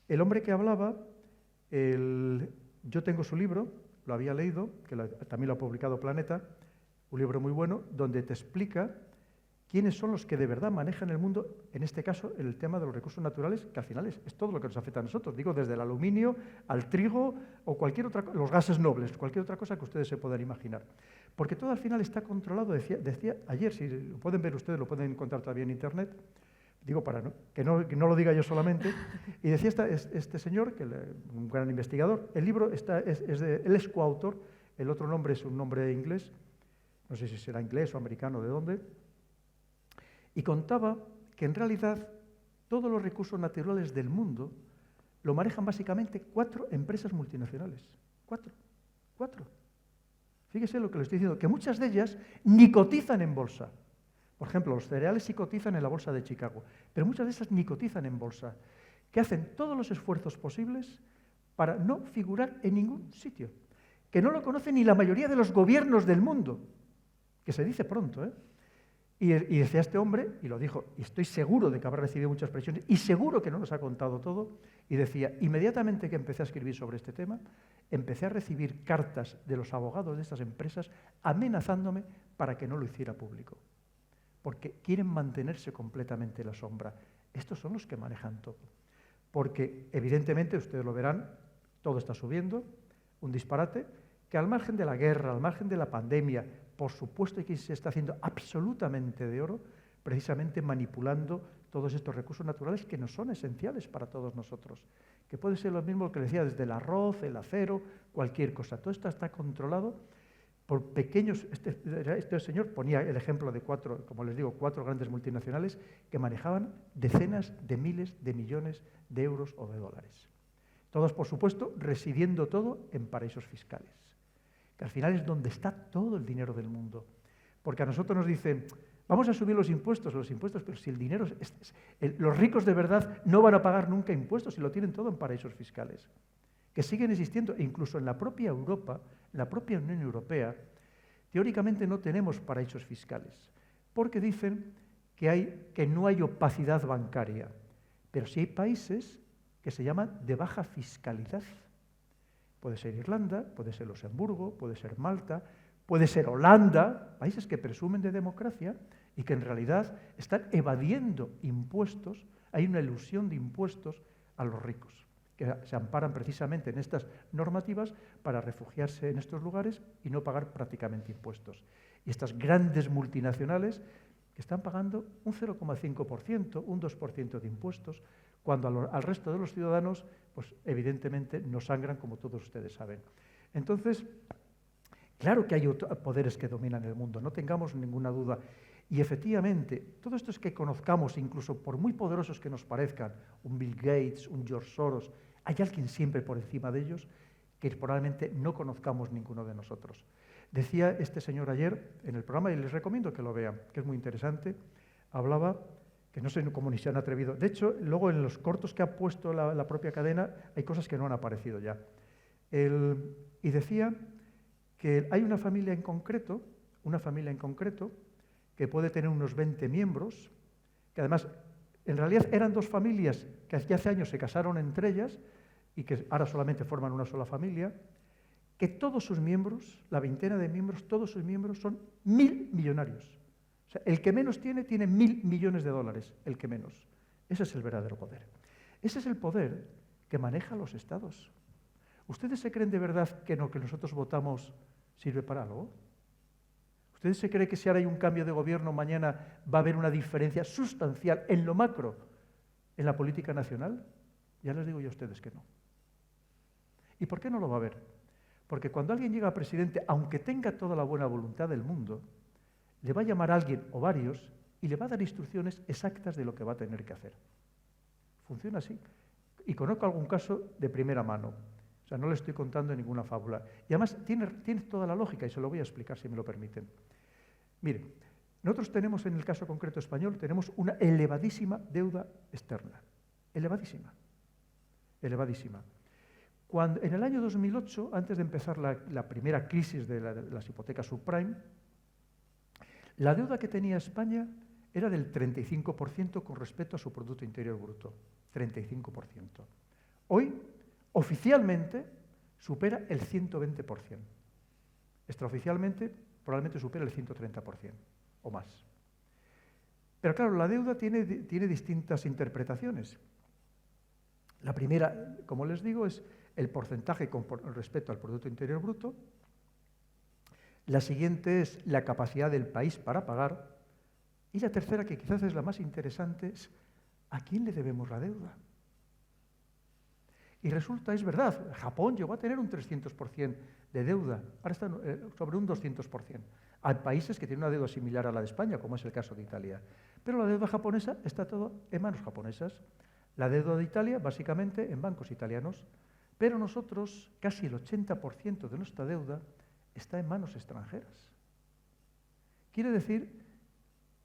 El hombre que hablaba, yo tengo su libro, lo había leído, que también lo ha publicado Planeta, un libro muy bueno, donde te explica quiénes son los que de verdad manejan el mundo, en este caso, el tema de los recursos naturales, que al final es todo lo que nos afecta a nosotros. Digo, desde el aluminio al trigo o cualquier otra cosa, los gases nobles, cualquier otra cosa que ustedes se puedan imaginar. Porque todo al final está controlado, decía ayer, si lo pueden ver ustedes, lo pueden encontrar todavía en Internet, digo para que no lo diga yo solamente, y decía este señor, un gran investigador, el libro él es coautor, el otro nombre es un nombre inglés, no sé si será inglés o americano, de dónde, y contaba que en realidad todos los recursos naturales del mundo lo manejan básicamente 4 empresas multinacionales. 4. Fíjese lo que le estoy diciendo, que muchas de ellas ni cotizan en bolsa. Por ejemplo, los cereales sí cotizan en la bolsa de Chicago, pero muchas de esas ni cotizan en bolsa, que hacen todos los esfuerzos posibles para no figurar en ningún sitio, que no lo conocen ni la mayoría de los gobiernos del mundo, que se dice pronto, ¿eh? Y decía este hombre, y lo dijo, y estoy seguro de que habrá recibido muchas presiones, y seguro que no nos ha contado todo, y decía, inmediatamente que empecé a escribir sobre este tema, empecé a recibir cartas de los abogados de estas empresas amenazándome para que no lo hiciera público, porque quieren mantenerse completamente en la sombra. Estos son los que manejan todo, porque evidentemente, ustedes lo verán, todo está subiendo, un disparate, que al margen de la guerra, al margen de la pandemia, por supuesto que se está haciendo absolutamente de oro, precisamente manipulando todos estos recursos naturales que nos son esenciales para todos nosotros, que puede ser lo mismo que decía, desde el arroz, el acero, cualquier cosa. Todo esto está controlado por pequeños... Este señor ponía el ejemplo de 4, como les digo, 4 grandes multinacionales que manejaban decenas de miles de millones de euros o de dólares. Todos, por supuesto, residiendo todo en paraísos fiscales, que al final es donde está todo el dinero del mundo. Porque a nosotros nos dicen, vamos a subir los impuestos, pero si el dinero... los ricos de verdad no van a pagar nunca impuestos y lo tienen todo en paraísos fiscales, que siguen existiendo, e incluso en la propia Europa, en la propia Unión Europea, teóricamente no tenemos paraísos fiscales, porque dicen que no hay opacidad bancaria, pero sí hay países que se llaman de baja fiscalidad. Puede ser Irlanda, puede ser Luxemburgo, puede ser Malta, puede ser Holanda, países que presumen de democracia y que en realidad están evadiendo impuestos. Hay una ilusión de impuestos a los ricos, que se amparan precisamente en estas normativas para refugiarse en estos lugares y no pagar prácticamente impuestos. Y estas grandes multinacionales que están pagando un 0,5%, un 2% de impuestos, cuando al resto de los ciudadanos, pues evidentemente nos sangran, como todos ustedes saben. Entonces, claro que hay poderes que dominan el mundo, no tengamos ninguna duda. Y efectivamente, todo esto es que conozcamos, incluso por muy poderosos que nos parezcan, un Bill Gates, un George Soros, hay alguien siempre por encima de ellos que probablemente no conozcamos ninguno de nosotros. Decía este señor ayer en el programa, y les recomiendo que lo vean, que es muy interesante, hablaba, que no sé cómo ni se han atrevido. De hecho, luego en los cortos que ha puesto la propia cadena, hay cosas que no han aparecido ya. Y decía que hay una familia en concreto, que puede tener unos 20 miembros, que además, en realidad eran dos familias que hace años se casaron entre ellas y que ahora solamente forman una sola familia, que todos sus miembros, la veintena de miembros, todos sus miembros son 1000 millonarios. O sea, el que menos tiene 1000 millones de dólares, el que menos. Ese es el verdadero poder. Ese es el poder que maneja los estados. ¿Ustedes se creen de verdad que lo que nosotros votamos sirve para algo? ¿Ustedes se creen que si ahora hay un cambio de gobierno mañana va a haber una diferencia sustancial en lo macro en la política nacional? Ya les digo yo a ustedes que no. ¿Y por qué no lo va a haber? Porque cuando alguien llega a presidente, aunque tenga toda la buena voluntad del mundo, le va a llamar a alguien o varios y le va a dar instrucciones exactas de lo que va a tener que hacer. Funciona así. Y conozco algún caso de primera mano. O sea, no le estoy contando ninguna fábula. Y además tiene toda la lógica y se lo voy a explicar si me lo permiten. Miren, nosotros tenemos en el caso concreto español, tenemos una elevadísima deuda externa. Elevadísima. Elevadísima. Cuando, en el año 2008, antes de empezar la primera crisis de las hipotecas subprime, la deuda que tenía España era del 35% con respecto a su Producto Interior Bruto. 35%. Hoy, oficialmente, supera el 120%. Extraoficialmente, probablemente supera el 130% o más. Pero claro, la deuda tiene distintas interpretaciones. La primera, como les digo, es el porcentaje con respecto al Producto Interior Bruto. La siguiente es la capacidad del país para pagar. Y la tercera, que quizás es la más interesante, es ¿a quién le debemos la deuda? Y resulta, es verdad, Japón llegó a tener un 300% de deuda, ahora está sobre un 200%. Hay países que tienen una deuda similar a la de España, como es el caso de Italia. Pero la deuda japonesa está todo en manos japonesas. La deuda de Italia, básicamente, en bancos italianos. Pero nosotros, casi el 80% de nuestra deuda está en manos extranjeras. Quiere decir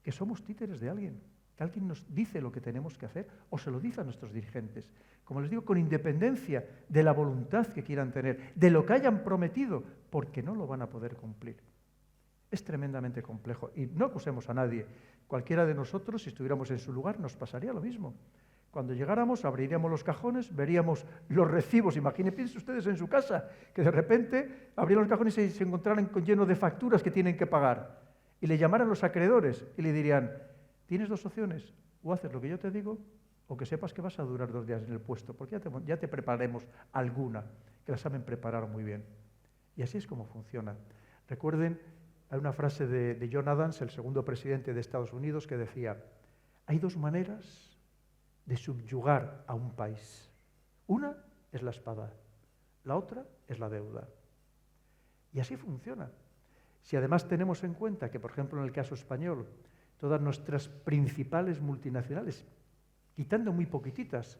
que somos títeres de alguien, que alguien nos dice lo que tenemos que hacer o se lo dice a nuestros dirigentes. Como les digo, con independencia de la voluntad que quieran tener, de lo que hayan prometido, porque no lo van a poder cumplir. Es tremendamente complejo. Y no acusemos a nadie. Cualquiera de nosotros, si estuviéramos en su lugar, nos pasaría lo mismo. Cuando llegáramos, abriríamos los cajones, veríamos los recibos. Imagínense ustedes en su casa, que de repente abrieran los cajones y se encontraran llenos de facturas que tienen que pagar. Y le llamaran los acreedores y le dirían, tienes dos opciones, o haces lo que yo te digo, o que sepas que vas a durar 2 días en el puesto, porque ya te prepararemos alguna, que la saben preparar muy bien. Y así es como funciona. Recuerden, hay una frase de John Adams, el segundo presidente de Estados Unidos, que decía, hay 2 maneras de subyugar a un país. Una es la espada, la otra es la deuda. Y así funciona. Si además tenemos en cuenta que, por ejemplo, en el caso español, todas nuestras principales multinacionales, quitando muy poquititas,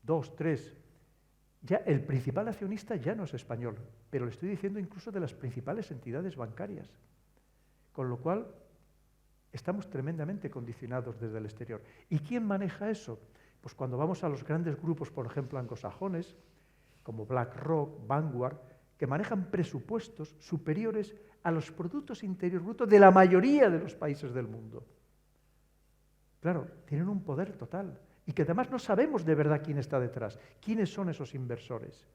2, 3, ya el principal accionista ya no es español, pero le estoy diciendo incluso de las principales entidades bancarias. Con lo cual, estamos tremendamente condicionados desde el exterior. ¿Y quién maneja eso? Pues cuando vamos a los grandes grupos, por ejemplo, anglosajones, como BlackRock, Vanguard, que manejan presupuestos superiores a los productos interiores brutos de la mayoría de los países del mundo. Claro, tienen un poder total y que además no sabemos de verdad quién está detrás, quiénes son esos inversores,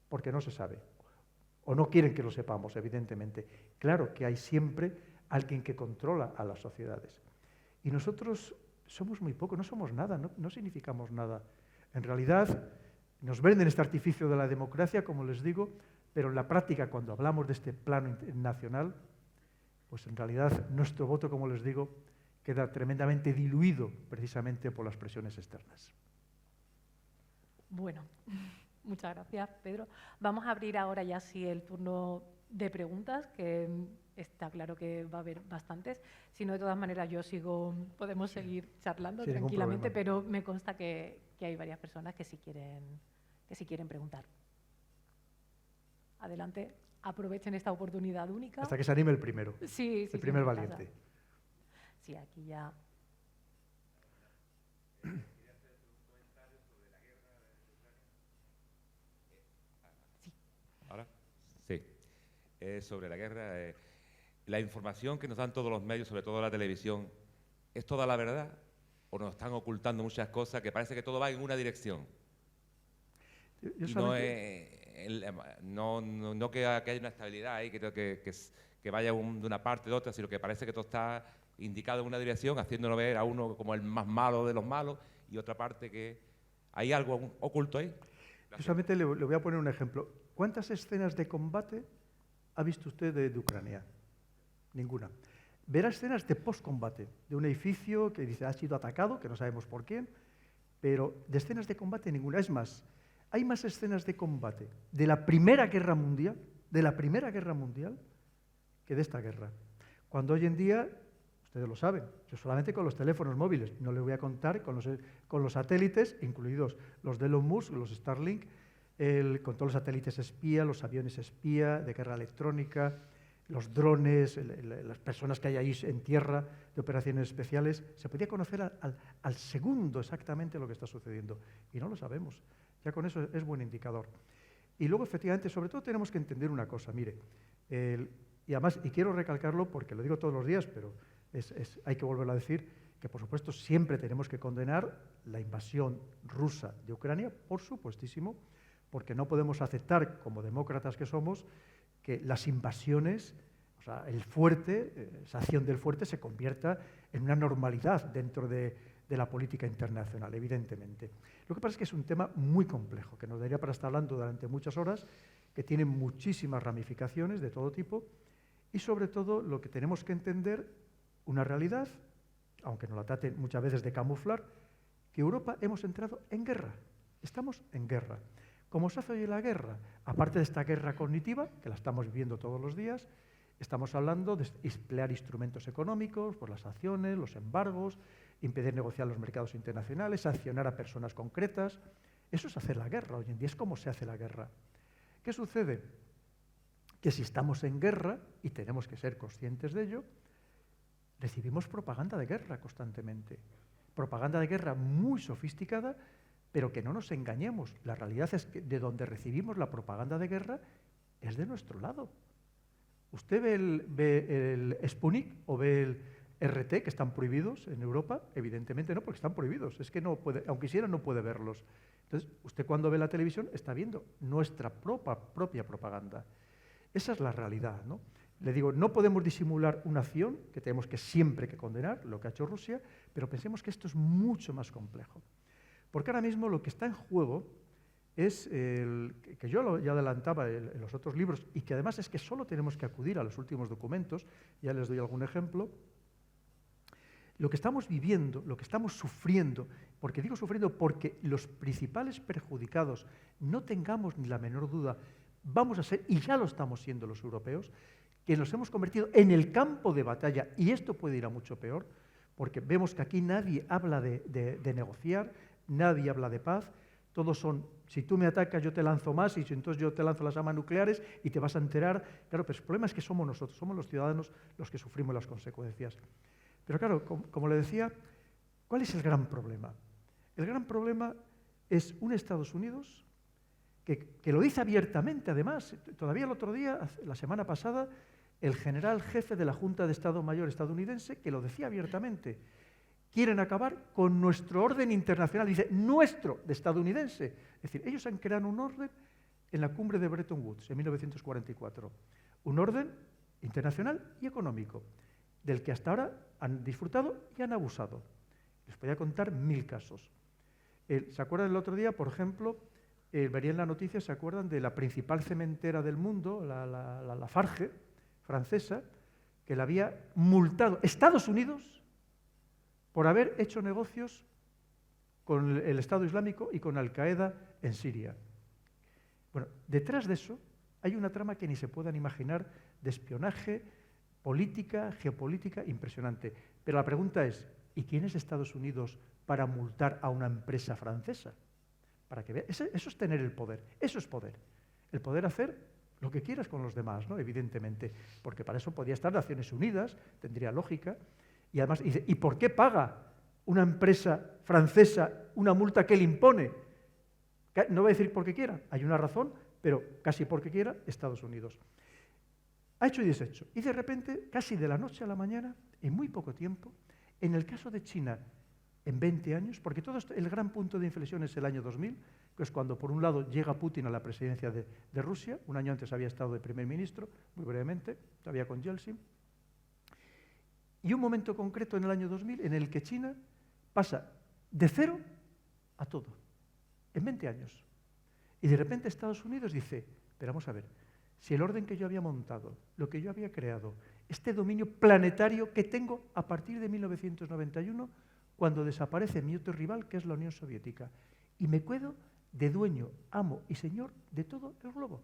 porque no se sabe, o no quieren que lo sepamos, evidentemente. Claro que hay siempre alguien que controla a las sociedades. Y nosotros somos muy poco, no somos nada, no significamos nada. En realidad, nos venden este artificio de la democracia, como les digo, pero en la práctica, cuando hablamos de este plano nacional, pues en realidad nuestro voto, como les digo, queda tremendamente diluido precisamente por las presiones externas. Bueno, muchas gracias, Pedro. Vamos a abrir ahora ya sí el turno de preguntas, que está claro que va a haber bastantes. Si no, de todas maneras, podemos seguir charlando tranquilamente, pero me consta que hay varias personas que sí quieren preguntar. Adelante, aprovechen esta oportunidad única. Hasta que se anime el primero. Sí, el primer valiente. Sí, aquí ya. ¿Ahora? Sí. sobre la guerra. La información que nos dan todos los medios, sobre todo la televisión, ¿es toda la verdad? ¿O nos están ocultando muchas cosas que parece que todo va en una dirección? No que haya una estabilidad ahí, que vaya de una parte de otra, sino que parece que todo está indicado en una dirección, haciéndolo ver a uno como el más malo de los malos, y otra parte que hay algo oculto ahí. Yo solamente le voy a poner un ejemplo. ¿Cuántas escenas de combate ha visto usted de Ucrania? Ninguna. Verá escenas de postcombate, de un edificio que dice ha sido atacado, que no sabemos por quién, pero de escenas de combate ninguna. Es más, hay más escenas de combate de la Primera Guerra Mundial, que de esta guerra. Cuando hoy en día, ustedes lo saben, yo solamente con los teléfonos móviles, no les voy a contar con los satélites, incluidos los de Elon Musk, los Starlink, con todos los satélites espía, los aviones espía, de guerra electrónica, los drones, las personas que hay ahí en tierra de operaciones especiales. Se podía conocer al segundo exactamente lo que está sucediendo y no lo sabemos. Ya con eso es buen indicador. Y luego, efectivamente, sobre todo tenemos que entender una cosa, mire, y además, y quiero recalcarlo porque lo digo todos los días, pero hay que volverlo a decir, que por supuesto siempre tenemos que condenar la invasión rusa de Ucrania, por supuestísimo, porque no podemos aceptar, como demócratas que somos, que las invasiones, o sea, esa acción del fuerte se convierta en una normalidad dentro de la política internacional, evidentemente. Lo que pasa es que es un tema muy complejo, que nos daría para estar hablando durante muchas horas, que tiene muchísimas ramificaciones de todo tipo, y sobre todo lo que tenemos que entender, una realidad, aunque nos la traten muchas veces de camuflar, que Europa hemos entrado en guerra, estamos en guerra. ¿Cómo se hace hoy la guerra? Aparte de esta guerra cognitiva, que la estamos viviendo todos los días, estamos hablando de emplear instrumentos económicos, por las sanciones, los embargos, impedir negociar los mercados internacionales, sancionar a personas concretas. Eso es hacer la guerra hoy en día, es cómo se hace la guerra. ¿Qué sucede? Que si estamos en guerra, y tenemos que ser conscientes de ello, recibimos propaganda de guerra constantemente. Propaganda de guerra muy sofisticada, pero que no nos engañemos. La realidad es que de donde recibimos la propaganda de guerra es de nuestro lado. ¿Usted ve el Sputnik o ve el RT, que están prohibidos en Europa? Evidentemente no, porque están prohibidos. Es que no puede, aunque quisiera, no puede verlos. Entonces, usted cuando ve la televisión está viendo nuestra propia propaganda. Esa es la realidad, ¿no? Le digo, no podemos disimular una acción que tenemos que siempre que condenar, lo que ha hecho Rusia, pero pensemos que esto es mucho más complejo. Porque ahora mismo lo que está en juego es, que yo ya adelantaba en los otros libros, y que además es que solo tenemos que acudir a los últimos documentos, ya les doy algún ejemplo, lo que estamos viviendo, lo que estamos sufriendo, porque digo sufriendo porque los principales perjudicados, no tengamos ni la menor duda, vamos a ser, y ya lo estamos siendo los europeos, que nos hemos convertido en el campo de batalla, y esto puede ir a mucho peor, porque vemos que aquí nadie habla de negociar, nadie habla de paz, todos son, si tú me atacas yo te lanzo más, y si entonces yo te lanzo las armas nucleares y te vas a enterar. Claro, pero el problema es que somos nosotros, somos los ciudadanos los que sufrimos las consecuencias. Pero claro, como le decía, ¿cuál es el gran problema? El gran problema es un Estados Unidos que lo dice abiertamente, además. Todavía el otro día, la semana pasada, el general jefe de la Junta de Estado Mayor estadounidense, que lo decía abiertamente, quieren acabar con nuestro orden internacional, dice nuestro, de estadounidense. Es decir, ellos han creado un orden en la cumbre de Bretton Woods en 1944, un orden internacional y económico, del que hasta ahora han disfrutado y han abusado. Les podría contar 1000 casos. ¿Se acuerdan el otro día, por ejemplo, vería en la noticia, se acuerdan de la principal cementera del mundo, la Lafarge, francesa, que la había multado Estados Unidos por haber hecho negocios con el Estado Islámico y con Al-Qaeda en Siria? Bueno, detrás de eso hay una trama que ni se puedan imaginar de espionaje, política, geopolítica, impresionante. Pero la pregunta es, ¿y quién es Estados Unidos para multar a una empresa francesa? Para que vea, eso es tener el poder, eso es poder. El poder hacer lo que quieras con los demás, ¿no? Evidentemente, porque para eso podría estar Naciones Unidas, tendría lógica. Y además, ¿y por qué paga una empresa francesa una multa que le impone? No voy a decir porque quiera, hay una razón, pero casi porque quiera Estados Unidos. ha hecho y deshecho. Y de repente, casi de la noche a la mañana, en muy poco tiempo, en el caso de China, en 20 años, porque todo esto, el gran punto de inflexión es el año 2000, que es cuando, por un lado, llega Putin a la presidencia de Rusia, un año antes había estado de primer ministro, muy brevemente, todavía con Yeltsin, y un momento concreto en el año 2000 en el que China pasa de cero a todo, en 20 años. Y de repente Estados Unidos dice, pero vamos a ver, si el orden que yo había montado, lo que yo había creado, este dominio planetario que tengo a partir de 1991, cuando desaparece mi otro rival, que es la Unión Soviética, y me quedo de dueño, amo y señor de todo el globo.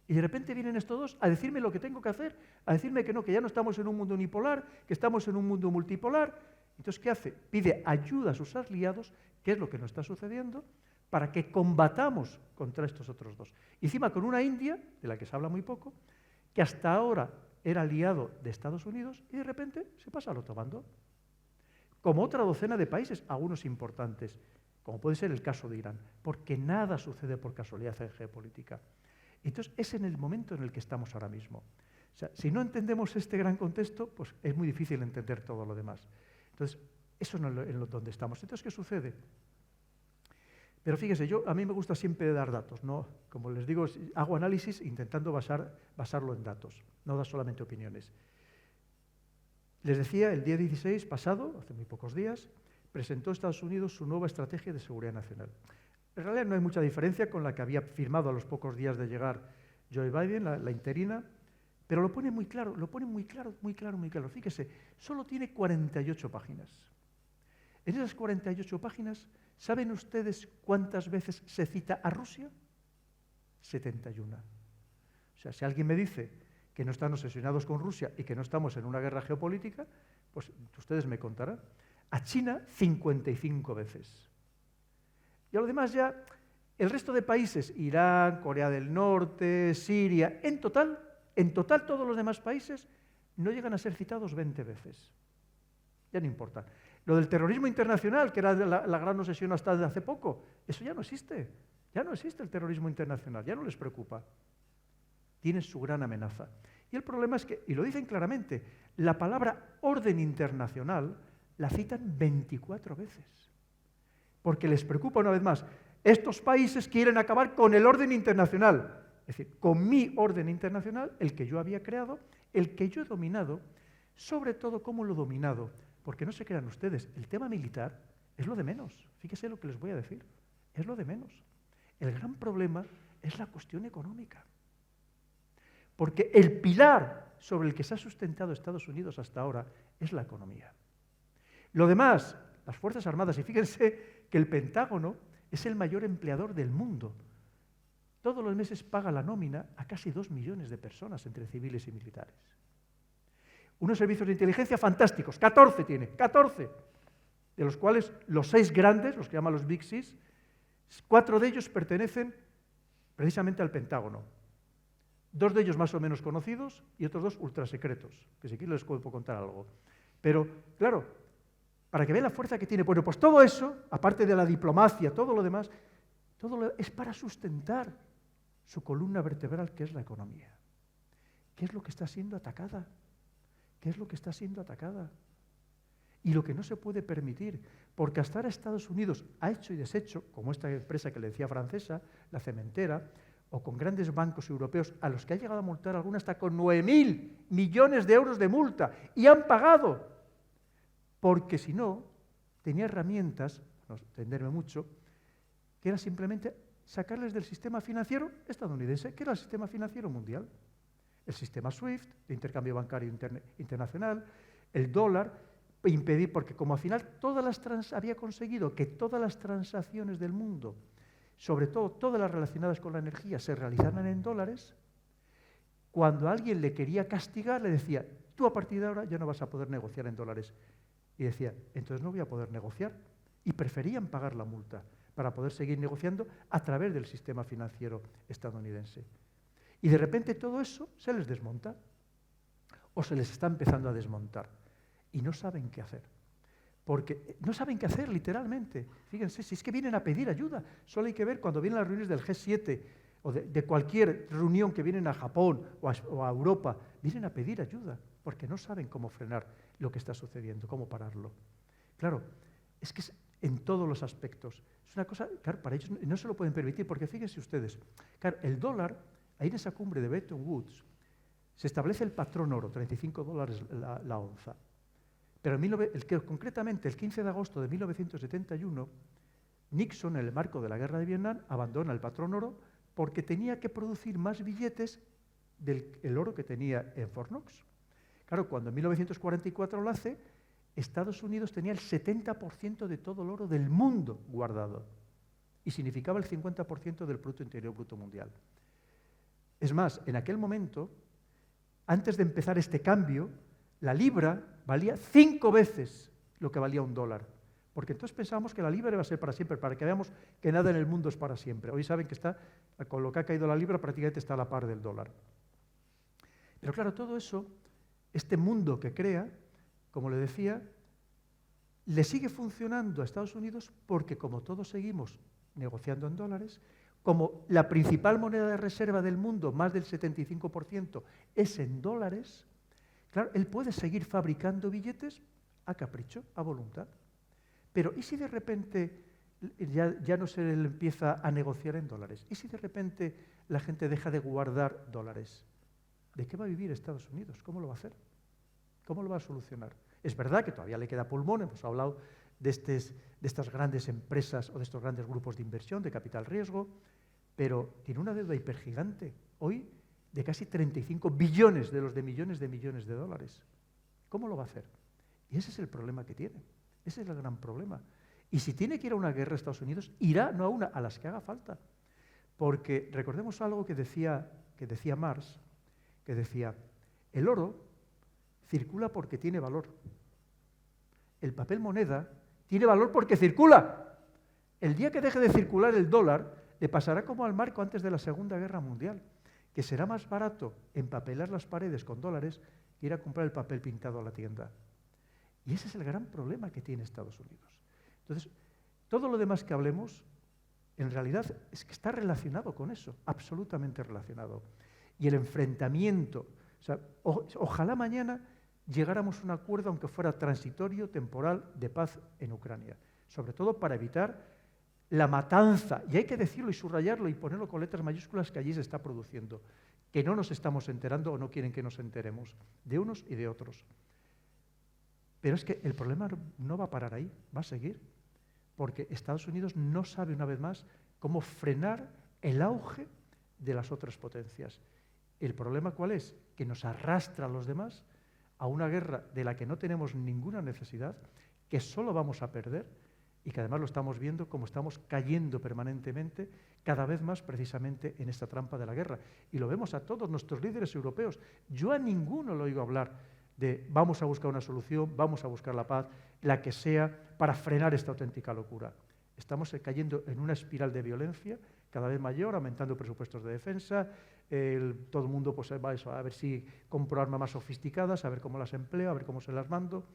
Y de repente vienen estos dos a decirme lo que tengo que hacer, a decirme que no, que ya no estamos en un mundo unipolar, que estamos en un mundo multipolar. Entonces, ¿qué hace? Pide ayuda a sus aliados, que es lo que nos está sucediendo, para que combatamos contra estos otros dos. Y encima con una India, de la que se habla muy poco, que hasta ahora era aliado de Estados Unidos y de repente se pasa al otro bando. Como otra docena de países, algunos importantes, como puede ser el caso de Irán, porque nada sucede por casualidad en geopolítica. Entonces, es en el momento en el que estamos ahora mismo. O sea, si no entendemos este gran contexto, pues es muy difícil entender todo lo demás. Entonces, eso es donde estamos. Entonces, ¿qué sucede? Pero fíjese, a mí me gusta siempre dar datos, ¿no? Como les digo, hago análisis intentando basarlo en datos, no dar solamente opiniones. Les decía, el día 16 pasado, hace muy pocos días, presentó Estados Unidos su nueva estrategia de seguridad nacional. En realidad no hay mucha diferencia con la que había firmado a los pocos días de llegar Joe Biden, la interina, pero lo pone muy claro, muy claro. Fíjese, solo tiene 48 páginas. En esas 48 páginas, ¿saben ustedes cuántas veces se cita a Rusia? 71. O sea, si alguien me dice que no están obsesionados con Rusia y que no estamos en una guerra geopolítica, pues ustedes me contarán. A China, 55 veces. Y a lo demás ya, el resto de países, Irán, Corea del Norte, Siria, en total todos los demás países no llegan a ser citados 20 veces. Ya no importa. Lo del terrorismo internacional, que era la gran obsesión hasta hace poco, eso ya no existe. Ya no existe el terrorismo internacional, ya no les preocupa. Tiene su gran amenaza. Y el problema es que, y lo dicen claramente, la palabra orden internacional la citan 24 veces. Porque les preocupa una vez más. Estos países quieren acabar con el orden internacional. Es decir, con mi orden internacional, el que yo había creado, el que yo he dominado, sobre todo cómo lo he dominado. Porque no se crean ustedes, el tema militar es lo de menos. Fíjese lo que les voy a decir. Es lo de menos. El gran problema es la cuestión económica. Porque el pilar sobre el que se ha sustentado Estados Unidos hasta ahora es la economía. Lo demás, las Fuerzas Armadas, y fíjense que el Pentágono es el mayor empleador del mundo. Todos los meses paga la nómina a casi 2 millones de personas entre civiles y militares. Unos servicios de inteligencia fantásticos, 14 tiene, 14, de los cuales los 6 grandes, los que llaman los Big Six, 4 de ellos pertenecen precisamente al Pentágono. 2 de ellos más o menos conocidos y otros 2 ultrasecretos, que si quieren les puedo contar algo. Pero, claro, para que vean la fuerza que tiene, bueno, pues todo eso, aparte de la diplomacia, todo lo demás, es para sustentar su columna vertebral, que es la economía. ¿Qué es lo que está siendo atacada? ¿Qué es lo que está siendo atacada? Y lo que no se puede permitir, porque hasta ahora Estados Unidos ha hecho y deshecho, como esta empresa que le decía francesa, la cementera, o con grandes bancos europeos, a los que ha llegado a multar alguna hasta con 9.000 millones de euros de multa, y han pagado, porque si no, tenía herramientas, no extenderme mucho, que era simplemente sacarles del sistema financiero estadounidense, que era el sistema financiero mundial. El sistema SWIFT, de intercambio bancario internacional, el dólar, impedir, porque como al final había conseguido que todas las transacciones del mundo, sobre todo todas las relacionadas con la energía, se realizaran en dólares, cuando alguien le quería castigar, le decía, tú a partir de ahora ya no vas a poder negociar en dólares. Y decía, entonces no voy a poder negociar. Y preferían pagar la multa para poder seguir negociando a través del sistema financiero estadounidense. Y de repente todo eso se les desmonta, o se les está empezando a desmontar, y no saben qué hacer. Porque no saben qué hacer, literalmente. Fíjense, si es que vienen a pedir ayuda, solo hay que ver cuando vienen las reuniones del G7 o de cualquier reunión que vienen a Japón o a Europa, vienen a pedir ayuda, porque no saben cómo frenar lo que está sucediendo, cómo pararlo. Claro, es que es en todos los aspectos. Es una cosa, claro, para ellos no se lo pueden permitir, porque fíjense ustedes, claro, el dólar, ahí en esa cumbre de Bretton Woods, se establece el patrón oro, $35 la onza. Pero concretamente el 15 de agosto de 1971, Nixon, en el marco de la guerra de Vietnam, abandona el patrón oro porque tenía que producir más billetes del oro que tenía en Fort Knox. Claro, cuando en 1944 lo hace, Estados Unidos tenía el 70% de todo el oro del mundo guardado y significaba el 50% del Producto Interior Bruto Mundial. Es más, en aquel momento, antes de empezar este cambio, la libra valía 5 veces lo que valía un dólar. Porque entonces pensábamos que la libra iba a ser para siempre, para que veamos que nada en el mundo es para siempre. Hoy saben que está, con lo que ha caído la libra, prácticamente está a la par del dólar. Pero claro, todo eso, este mundo que crea, como le decía, le sigue funcionando a Estados Unidos porque como todos seguimos negociando en dólares, como la principal moneda de reserva del mundo, más del 75%, es en dólares, claro, él puede seguir fabricando billetes a capricho, a voluntad. Pero ¿y si de repente ya no se le empieza a negociar en dólares? ¿Y si de repente la gente deja de guardar dólares? ¿De qué va a vivir Estados Unidos? ¿Cómo lo va a hacer? ¿Cómo lo va a solucionar? Es verdad que todavía le queda pulmón, hemos hablado de estas grandes empresas o de estos grandes grupos de inversión, de capital riesgo, pero tiene una deuda hipergigante, hoy de casi 35 billones de los de millones de dólares. ¿Cómo lo va a hacer? Y ese es el problema que tiene. Ese es el gran problema. Y si tiene que ir a una guerra Estados Unidos, irá no a una, a las que haga falta. Porque recordemos algo que decía Marx, que decía, el oro circula porque tiene valor. El papel moneda tiene valor porque circula. El día que deje de circular el dólar, le pasará como al marco antes de la Segunda Guerra Mundial, que será más barato empapelar las paredes con dólares que ir a comprar el papel pintado a la tienda. Y ese es el gran problema que tiene Estados Unidos. Entonces, todo lo demás que hablemos, en realidad, es que está relacionado con eso, absolutamente relacionado. Y el enfrentamiento, o sea, ojalá mañana llegáramos a un acuerdo, aunque fuera transitorio, temporal, de paz en Ucrania, sobre todo para evitar la matanza, y hay que decirlo y subrayarlo y ponerlo con letras mayúsculas, que allí se está produciendo, que no nos estamos enterando o no quieren que nos enteremos, de unos y de otros. Pero es que el problema no va a parar ahí, va a seguir, porque Estados Unidos no sabe una vez más cómo frenar el auge de las otras potencias. ¿El problema cuál es? Que nos arrastra a los demás a una guerra de la que no tenemos ninguna necesidad, que solo vamos a perder y que además lo estamos viendo como estamos cayendo permanentemente cada vez más precisamente en esta trampa de la guerra. Y lo vemos a todos nuestros líderes europeos. Yo a ninguno le oigo hablar de vamos a buscar una solución, vamos a buscar la paz, la que sea, para frenar esta auténtica locura. Estamos cayendo en una espiral de violencia cada vez mayor, aumentando presupuestos de defensa, todo el mundo pues, va a ver si compro armas más sofisticadas, a ver cómo las empleo, a ver cómo se las mando,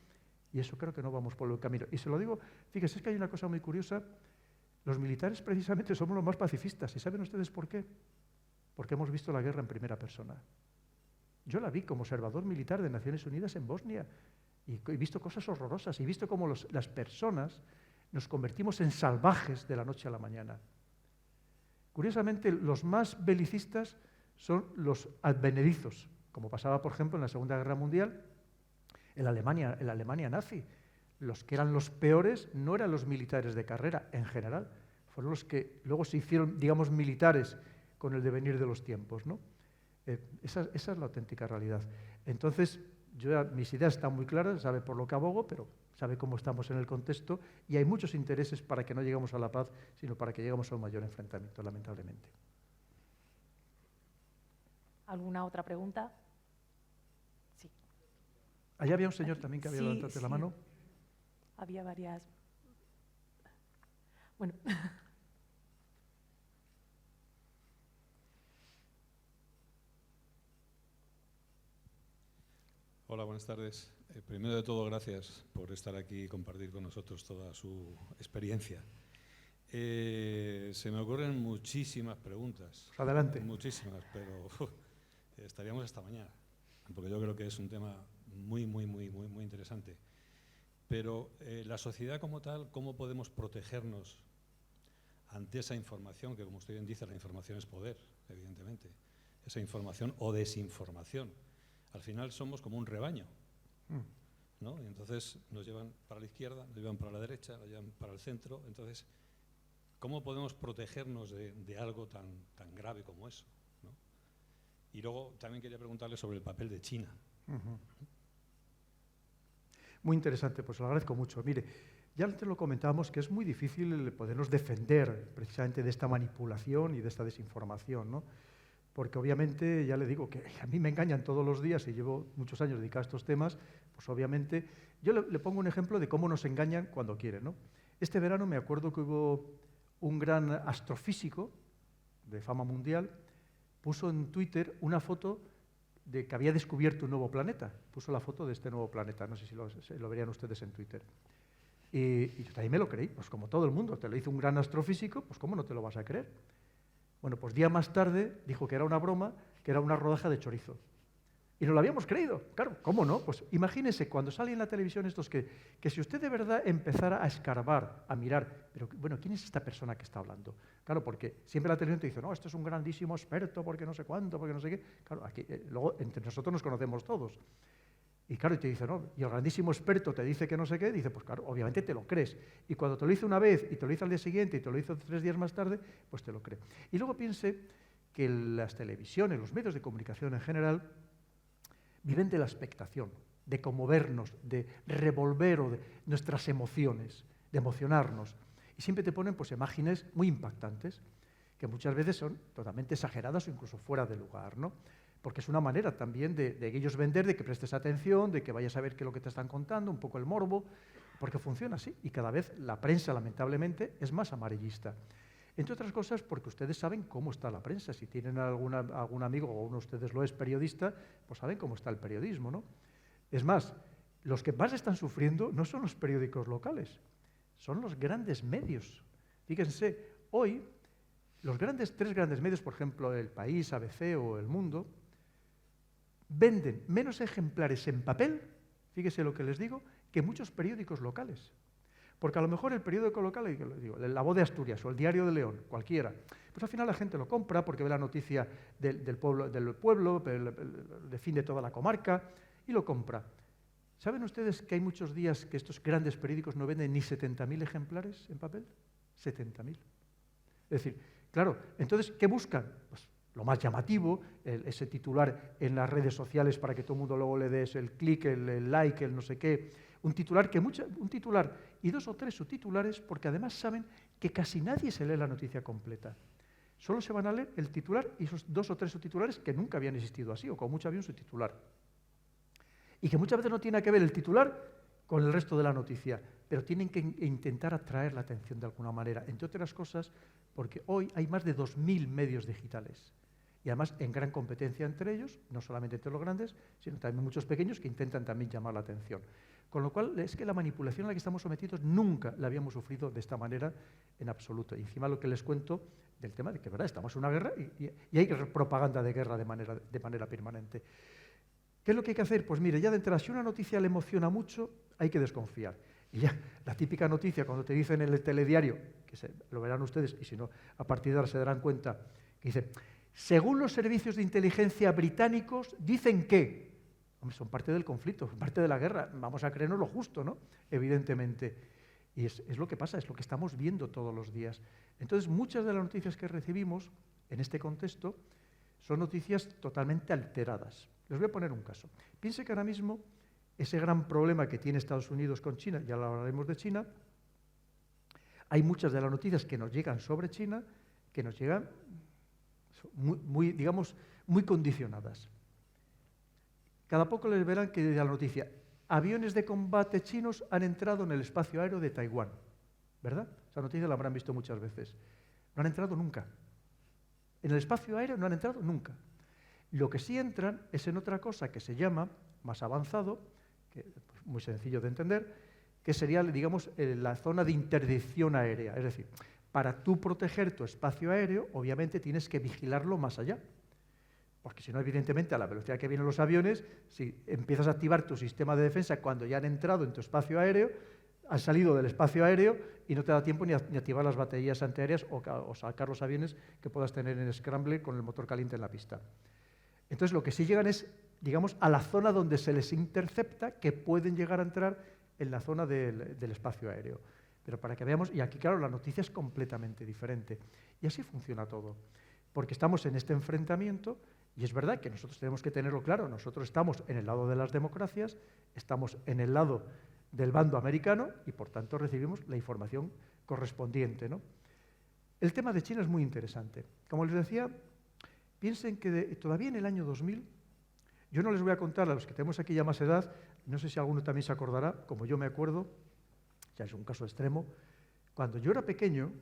y eso creo que no vamos por el camino. Y se lo digo, fíjense, es que hay una cosa muy curiosa, los militares precisamente somos los más pacifistas, ¿y saben ustedes por qué? Porque hemos visto la guerra en primera persona. Yo la vi como observador militar de Naciones Unidas en Bosnia y he visto cosas horrorosas, y he visto cómo las personas nos convertimos en salvajes de la noche a la mañana. Curiosamente, los más belicistas son los advenedizos, como pasaba, por ejemplo, en la Segunda Guerra Mundial, en la Alemania nazi. Los que eran los peores no eran los militares de carrera, en general, fueron los que luego se hicieron, digamos, militares con el devenir de los tiempos, ¿no? Esa es la auténtica realidad. Entonces, mis ideas están muy claras, sabe por lo que abogo, pero sabe cómo estamos en el contexto, y hay muchos intereses para que no lleguemos a la paz, sino para que lleguemos a un mayor enfrentamiento, lamentablemente. ¿Alguna otra pregunta? Sí. Allá había un señor también que había levantado la mano. Había varias. Bueno. Hola, buenas tardes. Primero de todo, gracias por estar aquí y compartir con nosotros toda su experiencia. Se me ocurren muchísimas preguntas. Pues adelante. Muchísimas, pero estaríamos hasta mañana, porque yo creo que es un tema muy interesante. Pero la sociedad como tal, ¿cómo podemos protegernos ante esa información? Que como usted bien dice, la información es poder, evidentemente. Esa información o desinformación. Al final somos como un rebaño, ¿no? Y entonces nos llevan para la izquierda, nos llevan para la derecha, nos llevan para el centro. Entonces, ¿cómo podemos protegernos de algo tan grave como eso, ¿no? Y luego también quería preguntarle sobre el papel de China. Muy interesante, pues lo agradezco mucho. Mire, ya antes lo comentábamos que es muy difícil podernos defender precisamente de esta manipulación y de esta desinformación, ¿no? Porque obviamente, ya le digo, que a mí me engañan todos los días y llevo muchos años dedicados a estos temas, pues obviamente, yo le pongo un ejemplo de cómo nos engañan cuando quieren, ¿no? Este verano me acuerdo que hubo un gran astrofísico de fama mundial, puso en Twitter una foto de que había descubierto un nuevo planeta. Puso la foto de este nuevo planeta, no sé si lo verían ustedes en Twitter. Y yo también me lo creí, pues como todo el mundo, te lo hizo un gran astrofísico, pues ¿cómo no te lo vas a creer? Bueno, pues día más tarde dijo que era una broma, que era una rodaja de chorizo. Y no lo habíamos creído, claro, ¿cómo no? Pues imagínense, cuando sale en la televisión estos que si usted de verdad empezara a escarbar, a mirar, pero bueno, ¿quién es esta persona que está hablando? Claro, porque siempre la televisión te dice, no, esto es un grandísimo experto, porque no sé cuánto, porque no sé qué. Claro, aquí, luego entre nosotros nos conocemos todos. Y claro, y te dice, no, y el grandísimo experto te dice que no sé qué, dice, pues claro, obviamente te lo crees. Y cuando te lo hizo una vez, y te lo hizo al día siguiente, y te lo hizo 3 días más tarde, pues te lo crees. Y luego piense que las televisiones, los medios de comunicación en general, viven de la expectación, de conmovernos, de revolver o de nuestras emociones, de emocionarnos. Y siempre te ponen pues imágenes muy impactantes, que muchas veces son totalmente exageradas o incluso fuera de lugar, ¿no? Porque es una manera también de ellos vender, de que prestes atención, de que vayas a ver qué es lo que te están contando, un poco el morbo, porque funciona así. Y cada vez la prensa, lamentablemente, es más amarillista. Entre otras cosas, porque ustedes saben cómo está la prensa. Si tienen algún amigo, o uno de ustedes lo es periodista, pues saben cómo está el periodismo, ¿no? Es más, los que más están sufriendo no son los periódicos locales, son los grandes medios. Fíjense, hoy, los tres grandes medios, por ejemplo, El País, ABC o El Mundo, venden menos ejemplares en papel, fíjese lo que les digo, que muchos periódicos locales. Porque a lo mejor el periódico local, digo, La Voz de Asturias o el Diario de León, cualquiera, pues al final la gente lo compra porque ve la noticia del pueblo, defiende toda la comarca y lo compra. ¿Saben ustedes que hay muchos días que estos grandes periódicos no venden ni 70.000 ejemplares en papel? 70.000. Es decir, claro, entonces, ¿qué buscan? Pues lo más llamativo, ese titular en las redes sociales para que todo el mundo luego le des el clic, el like, el no sé qué. Un titular y 2 o 3 subtitulares, porque además saben que casi nadie se lee la noticia completa. Solo se van a leer el titular y esos 2 o 3 subtitulares que nunca habían existido así, o como mucho había un subtitular. Y que muchas veces no tiene que ver el titular con el resto de la noticia, pero tienen que intentar atraer la atención de alguna manera, entre otras cosas, porque hoy hay más de 2.000 medios digitales. Y además en gran competencia entre ellos, no solamente entre los grandes, sino también muchos pequeños que intentan también llamar la atención. Con lo cual, es que la manipulación a la que estamos sometidos nunca la habíamos sufrido de esta manera en absoluto. Y encima lo que les cuento del tema de que, ¿verdad?, estamos en una guerra y hay propaganda de guerra de manera permanente. ¿Qué es lo que hay que hacer? Pues mire, ya de entrada, si una noticia le emociona mucho, hay que desconfiar. Y ya, la típica noticia, cuando te dicen en el telediario, lo verán ustedes, y si no, a partir de ahora se darán cuenta, que dice, según los servicios de inteligencia británicos, dicen que... Hombre, son parte del conflicto, parte de la guerra. Vamos a creernos lo justo, ¿no? Evidentemente. Y es lo que pasa, es lo que estamos viendo todos los días. Entonces, muchas de las noticias que recibimos en este contexto son noticias totalmente alteradas. Les voy a poner un caso. Piense que ahora mismo ese gran problema que tiene Estados Unidos con China, ya lo hablaremos de China, hay muchas de las noticias que nos llegan sobre China que nos llegan muy condicionadas. Cada poco les verán que de la noticia, aviones de combate chinos han entrado en el espacio aéreo de Taiwán, ¿verdad? Esa noticia la habrán visto muchas veces. No han entrado nunca. En el espacio aéreo no han entrado nunca. Lo que sí entran es en otra cosa que se llama, más avanzado, que pues, muy sencillo de entender, que sería, digamos, la zona de interdicción aérea. Es decir, Para tú proteger tu espacio aéreo, obviamente tienes que vigilarlo más allá. Porque si no, evidentemente, a la velocidad que vienen los aviones, si empiezas a activar tu sistema de defensa cuando ya han entrado en tu espacio aéreo, han salido del espacio aéreo y no te da tiempo ni activar las baterías antiaéreas o sacar los aviones que puedas tener en scramble con el motor caliente en la pista. Entonces, lo que sí llegan es, digamos, a la zona donde se les intercepta, que pueden llegar a entrar en la zona del espacio aéreo. Pero para que veamos, y aquí claro, la noticia es completamente diferente. Y así funciona todo. Porque estamos en este enfrentamiento, y es verdad que nosotros tenemos que tenerlo claro, nosotros estamos en el lado de las democracias, estamos en el lado del bando americano, y por tanto recibimos la información correspondiente, ¿no? El tema de China es muy interesante. Como les decía, piensen que todavía en el año 2000, yo no les voy a contar a los que tenemos aquí ya más edad, no sé si alguno también se acordará, como yo me acuerdo, ya es un caso extremo, cuando yo era pequeño,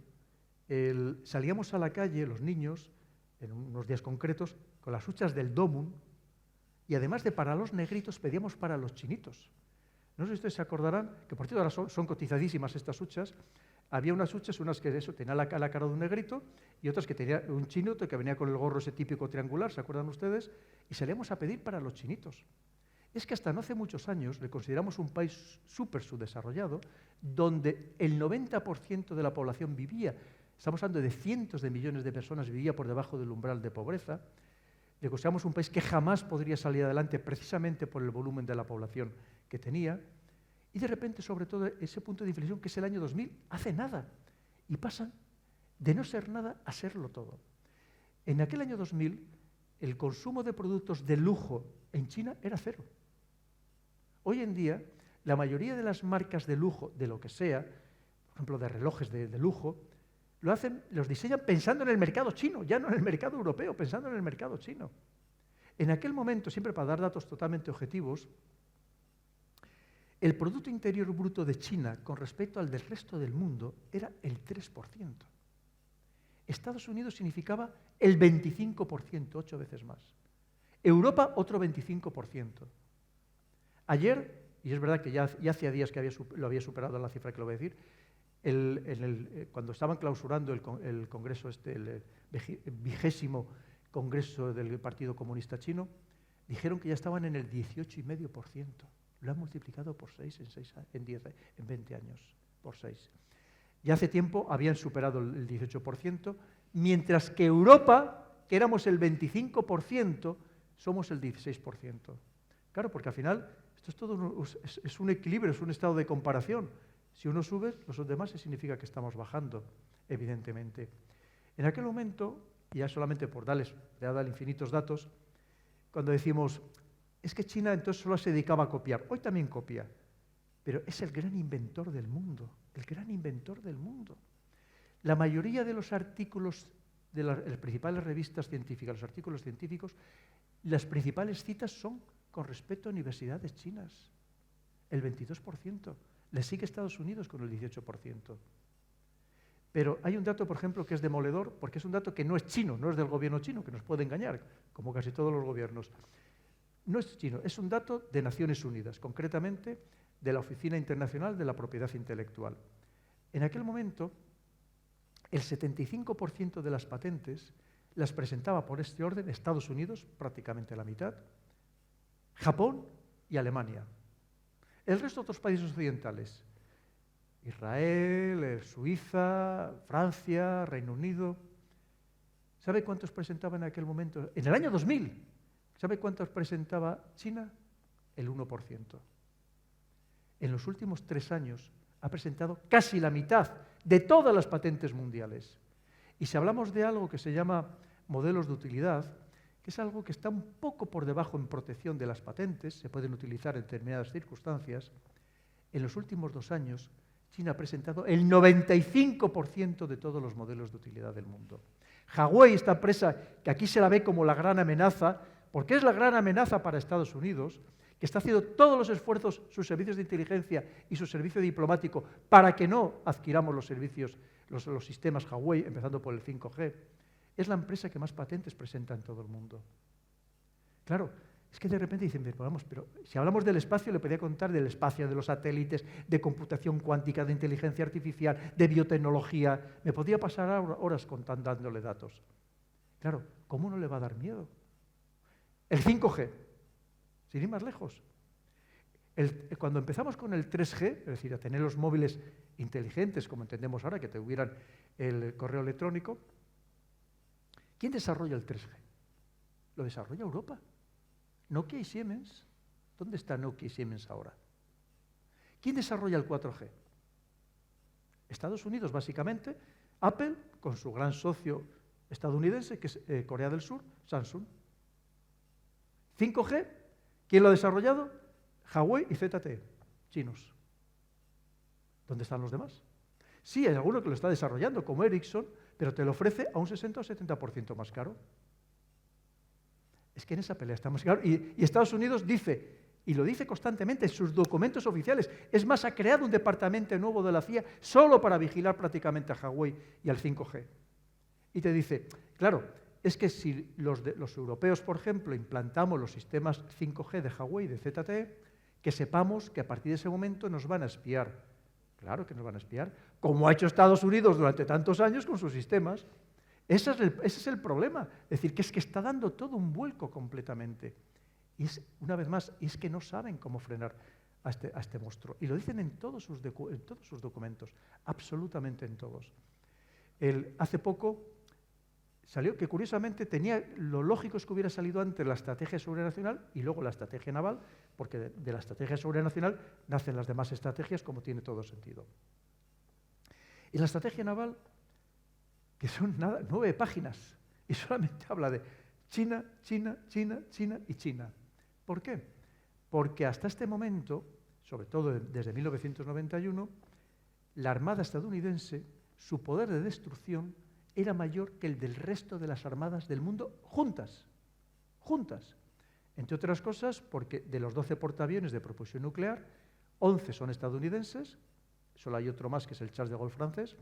salíamos a la calle, los niños, en unos días concretos, con las huchas del Domun, y además de para los negritos, pedíamos para los chinitos. No sé si ustedes se acordarán, que por cierto ahora son cotizadísimas estas huchas. Había unas huchas, unas que tenían la cara de un negrito, y otras que tenía un chinito que venía con el gorro ese típico triangular, ¿se acuerdan ustedes? Y salíamos a pedir para los chinitos. Es que hasta no hace muchos años le consideramos un país súper subdesarrollado, donde el 90% de la población vivía, estamos hablando de cientos de millones de personas, vivía por debajo del umbral de pobreza. Le consideramos un país que jamás podría salir adelante precisamente por el volumen de la población que tenía. Y de repente, sobre todo, ese punto de inflexión, que es el año 2000, hace nada. Y pasan de no ser nada a serlo todo. En aquel año 2000, el consumo de productos de lujo en China era cero. Hoy en día, la mayoría de las marcas de lujo, de lo que sea, por ejemplo, de relojes de lujo, los diseñan pensando en el mercado chino, ya no en el mercado europeo, pensando en el mercado chino. En aquel momento, siempre para dar datos totalmente objetivos, el Producto Interior Bruto de China con respecto al del resto del mundo era el 3%. Estados Unidos significaba el 25%, 8 veces más. Europa, otro 25%. Ayer, y es verdad que ya hacía días que lo había superado la cifra que lo voy a decir, cuando estaban clausurando el Congreso, el 20º Congreso del Partido Comunista Chino, dijeron que ya estaban en el 18,5%. Lo han multiplicado por 6 en 20 años, por 6. Ya hace tiempo habían superado el 18%, mientras que Europa, que éramos el 25%, somos el 16%. Claro, porque al final esto es todo es un equilibrio, es un estado de comparación. Si uno sube, los demás significa que estamos bajando, evidentemente. En aquel momento, y ya solamente por dar infinitos datos, cuando decimos, es que China entonces solo se dedicaba a copiar, hoy también copia, pero es el gran inventor del mundo, el gran inventor del mundo. La mayoría de los artículos de las principales revistas científicas, los artículos científicos, las principales citas son con respecto a universidades chinas, el 22%. Le sigue Estados Unidos con el 18%. Pero hay un dato, por ejemplo, que es demoledor, porque es un dato que no es chino, no es del gobierno chino, que nos puede engañar, como casi todos los gobiernos. No es chino, es un dato de Naciones Unidas, concretamente de la Oficina Internacional de la Propiedad Intelectual. En aquel momento, el 75% de las patentes las presentaba por este orden Estados Unidos, prácticamente la mitad, Japón y Alemania. El resto de otros países occidentales, Israel, Suiza, Francia, Reino Unido. ¿Sabe cuántos presentaba en aquel momento? En el año 2000, ¿sabe cuántos presentaba China? El 1%. En los últimos 3 años ha presentado casi la mitad de todas las patentes mundiales. Y si hablamos de algo que se llama modelos de utilidad, que es algo que está un poco por debajo en protección de las patentes, se pueden utilizar en determinadas circunstancias, en los últimos 2 años China ha presentado el 95% de todos los modelos de utilidad del mundo. Huawei, esta empresa que aquí se la ve como la gran amenaza, porque es la gran amenaza para Estados Unidos, que está haciendo todos los esfuerzos, sus servicios de inteligencia y su servicio diplomático, para que no adquiramos los servicios, los sistemas Huawei, empezando por el 5G, es la empresa que más patentes presenta en todo el mundo. Claro, es que de repente dicen, pero vamos, pero si hablamos del espacio, le podría contar del espacio, de los satélites, de computación cuántica, de inteligencia artificial, de biotecnología. Me podría pasar horas dándole datos. Claro, ¿cómo no le va a dar miedo? El 5G, sin ir más lejos. Cuando empezamos con el 3G, es decir, a tener los móviles inteligentes, como entendemos ahora, que tuvieran el correo electrónico, ¿quién desarrolla el 3G? Lo desarrolla Europa. Nokia y Siemens. ¿Dónde está Nokia y Siemens ahora? ¿Quién desarrolla el 4G? Estados Unidos, básicamente. Apple, con su gran socio estadounidense, que es Corea del Sur, Samsung. 5G, ¿quién lo ha desarrollado? Huawei y ZTE, chinos. ¿Dónde están los demás? Sí, hay alguno que lo está desarrollando, como Ericsson, pero te lo ofrece a un 60 o 70% más caro. Es que en esa pelea estamos. Y Estados Unidos dice, y lo dice constantemente en sus documentos oficiales, es más, ha creado un departamento nuevo de la CIA solo para vigilar prácticamente a Huawei y al 5G. Y te dice, claro, es que si los europeos, por ejemplo, implantamos los sistemas 5G de Huawei y de ZTE, que sepamos que a partir de ese momento nos van a espiar. Claro que nos van a espiar, como ha hecho Estados Unidos durante tantos años con sus sistemas. Ese es el problema. Es decir, que es que está dando todo un vuelco completamente. Y es, una vez más, es que no saben cómo frenar a este monstruo. Y lo dicen en todos sus documentos, absolutamente en todos. Hace poco salió que, curiosamente, lo lógico es que hubiera salido antes la estrategia de seguridad nacional y luego la estrategia naval, porque de la estrategia de seguridad nacional nacen las demás estrategias, como tiene todo sentido. Y la estrategia naval, que son 9 páginas, y solamente habla de China, China, China, China y China. ¿Por qué? Porque hasta este momento, sobre todo desde 1991, la Armada estadounidense, su poder de destrucción era mayor que el del resto de las armadas del mundo juntas. Entre otras cosas, porque de los 12 portaaviones de propulsión nuclear, 11 son estadounidenses, solo hay otro más que es el Charles de Gaulle francés,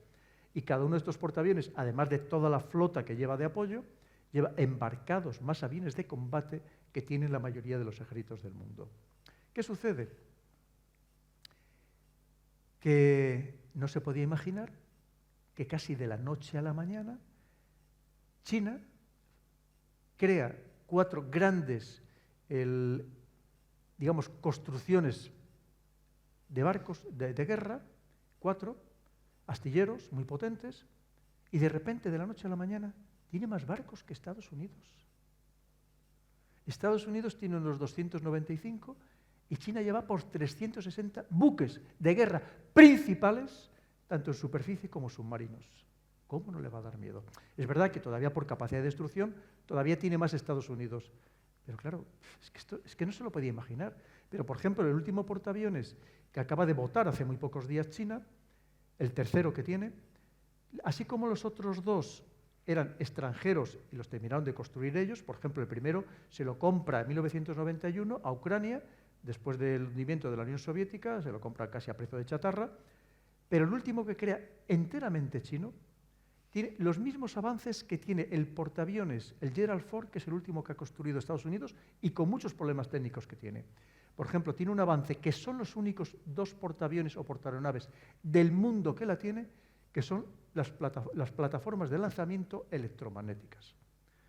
y cada uno de estos portaaviones, además de toda la flota que lleva de apoyo, lleva embarcados más aviones de combate que tienen la mayoría de los ejércitos del mundo. ¿Qué sucede? Que no se podía imaginar que casi de la noche a la mañana China crea 4 grandes, construcciones de barcos de guerra, 4 astilleros muy potentes, y de repente, de la noche a la mañana, tiene más barcos que Estados Unidos. Estados Unidos tiene unos 295 y China lleva por 360 buques de guerra principales, tanto en superficie como submarinos. ¿Cómo no le va a dar miedo? Es verdad que todavía por capacidad de destrucción, todavía tiene más Estados Unidos. Pero claro, es que no se lo podía imaginar. Pero, por ejemplo, el último portaaviones que acaba de votar hace muy pocos días China, el tercero que tiene, así como los otros 2 eran extranjeros y los terminaron de construir ellos, por ejemplo, el primero se lo compra en 1991 a Ucrania, después del hundimiento de la Unión Soviética, se lo compra casi a precio de chatarra, pero el último que crea enteramente chino tiene los mismos avances que tiene el portaaviones, el Gerald Ford, que es el último que ha construido Estados Unidos, y con muchos problemas técnicos que tiene. Por ejemplo, tiene un avance que son los únicos 2 portaaviones o portaaeronaves del mundo que la tiene, que son las plataformas de lanzamiento electromagnéticas.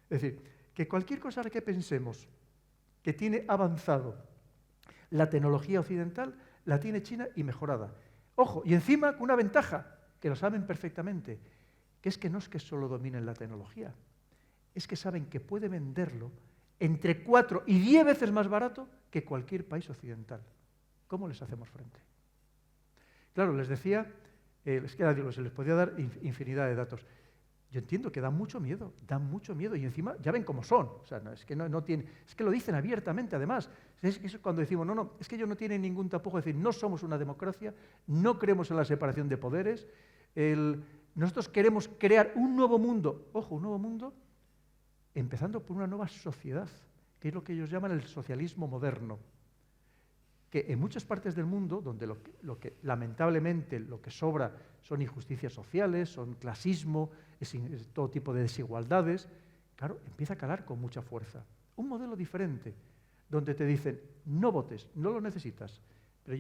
Es decir, que cualquier cosa que pensemos que tiene avanzado la tecnología occidental, la tiene China y mejorada. Ojo, y encima con una ventaja, que lo saben perfectamente, que es que no es que solo dominen la tecnología, es que saben que puede venderlo entre 4 y 10 veces más barato que cualquier país occidental. ¿Cómo les hacemos frente? Claro, les decía, se les podía dar infinidad de datos. Yo entiendo que dan mucho miedo, y encima ya ven cómo son. O sea, es que no tienen, es que lo dicen abiertamente, además. Es que eso cuando decimos, no, es que ellos no tienen ningún tapujo, es decir, no somos una democracia, no creemos en la separación de poderes, nosotros queremos crear un nuevo mundo, ojo, un nuevo mundo, empezando por una nueva sociedad, que es lo que ellos llaman el socialismo moderno, que en muchas partes del mundo, donde lamentablemente lo que sobra son injusticias sociales, son clasismo, es todo tipo de desigualdades, claro, empieza a calar con mucha fuerza. Un modelo diferente, donde te dicen, no votes, no lo necesitas, pero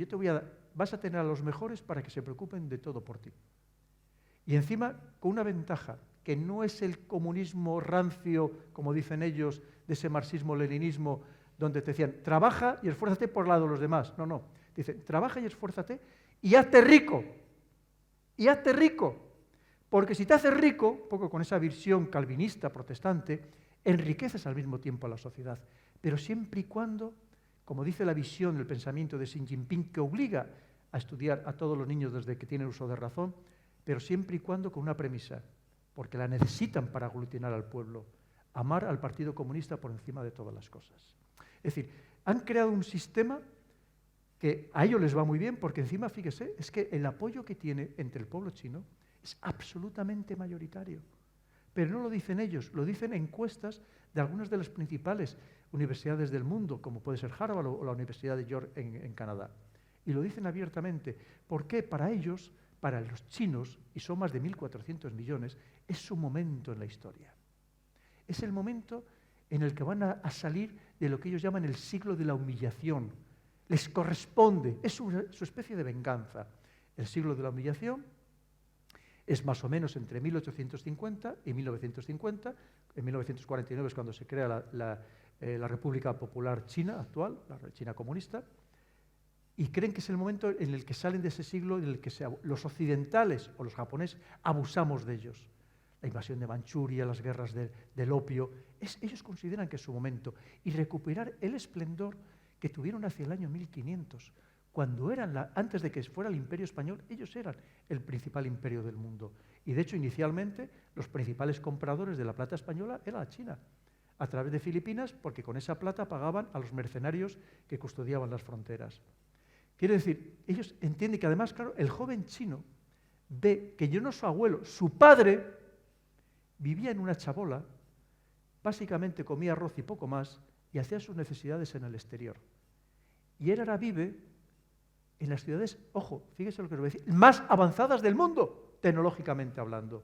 vas a tener a los mejores para que se preocupen de todo por ti. Y encima, con una ventaja, que no es el comunismo rancio, como dicen ellos, de ese marxismo-leninismo, donde te decían, trabaja y esfuérzate por el lado de los demás. No, no. Dicen, trabaja y esfuérzate y hazte rico. Y hazte rico. Porque si te haces rico, un poco con esa visión calvinista, protestante, enriqueces al mismo tiempo a la sociedad. Pero siempre y cuando, como dice la visión, el pensamiento de Xi Jinping, que obliga a estudiar a todos los niños desde que tienen uso de razón, pero siempre y cuando con una premisa, porque la necesitan para aglutinar al pueblo, amar al Partido Comunista por encima de todas las cosas. Es decir, han creado un sistema que a ellos les va muy bien, porque encima, fíjese, es que el apoyo que tiene entre el pueblo chino es absolutamente mayoritario. Pero no lo dicen ellos, lo dicen encuestas de algunas de las principales universidades del mundo, como puede ser Harvard o la Universidad de York en Canadá. Y lo dicen abiertamente. ¿Por qué? Para ellos, para los chinos, y son más de 1.400 millones, es su momento en la historia. Es el momento en el que van a salir de lo que ellos llaman el siglo de la humillación. Les corresponde, es su especie de venganza. El siglo de la humillación es más o menos entre 1850 y 1950. En 1949 es cuando se crea la República Popular China actual, la China comunista, y creen que es el momento en el que salen de ese siglo en el que los occidentales o los japoneses abusamos de ellos. La invasión de Manchuria, las guerras del opio, ellos consideran que es su momento. Y recuperar el esplendor que tuvieron hacia el año 1500, cuando antes de que fuera el Imperio Español, ellos eran el principal imperio del mundo. Y de hecho, inicialmente, los principales compradores de la plata española era la China, a través de Filipinas, porque con esa plata pagaban a los mercenarios que custodiaban las fronteras. Quiere decir, ellos entienden que además, claro, el joven chino ve que no su abuelo, su padre, vivía en una chabola, básicamente comía arroz y poco más, y hacía sus necesidades en el exterior. Y él ahora vive en las ciudades, ojo, fíjense lo que os voy a decir, más avanzadas del mundo, tecnológicamente hablando.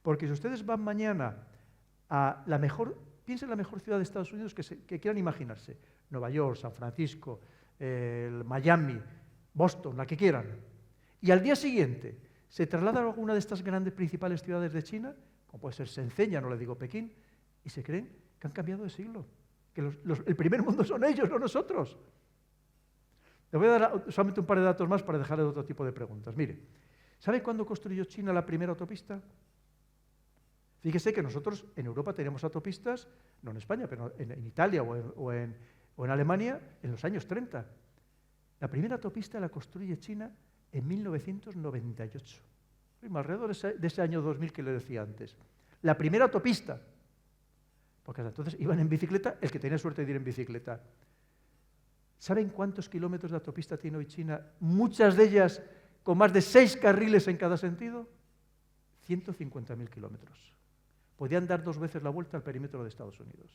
Porque si ustedes van mañana a la mejor, piensen en la mejor ciudad de Estados Unidos que quieran imaginarse, Nueva York, San Francisco, Miami, Boston, la que quieran, y al día siguiente se trasladan a alguna de estas grandes principales ciudades de China, como puede ser Shenzhen, ya no le digo Pekín, y se creen que han cambiado de siglo, que el primer mundo son ellos, no nosotros. Le voy a dar solamente un par de datos más para dejarle otro tipo de preguntas. Mire, ¿sabe cuándo construyó China la primera autopista? Fíjese que nosotros en Europa teníamos autopistas, no en España, pero en Italia o en Alemania, en los años 30. La primera autopista la construye China en 1998. Alrededor de ese año 2000 que le decía antes. La primera autopista. Porque hasta entonces iban en bicicleta, el que tenía suerte de ir en bicicleta. ¿Saben cuántos kilómetros de autopista tiene hoy China? Muchas de ellas con más de 6 carriles en cada sentido. 150.000 kilómetros. Podían dar 2 veces la vuelta al perímetro de Estados Unidos.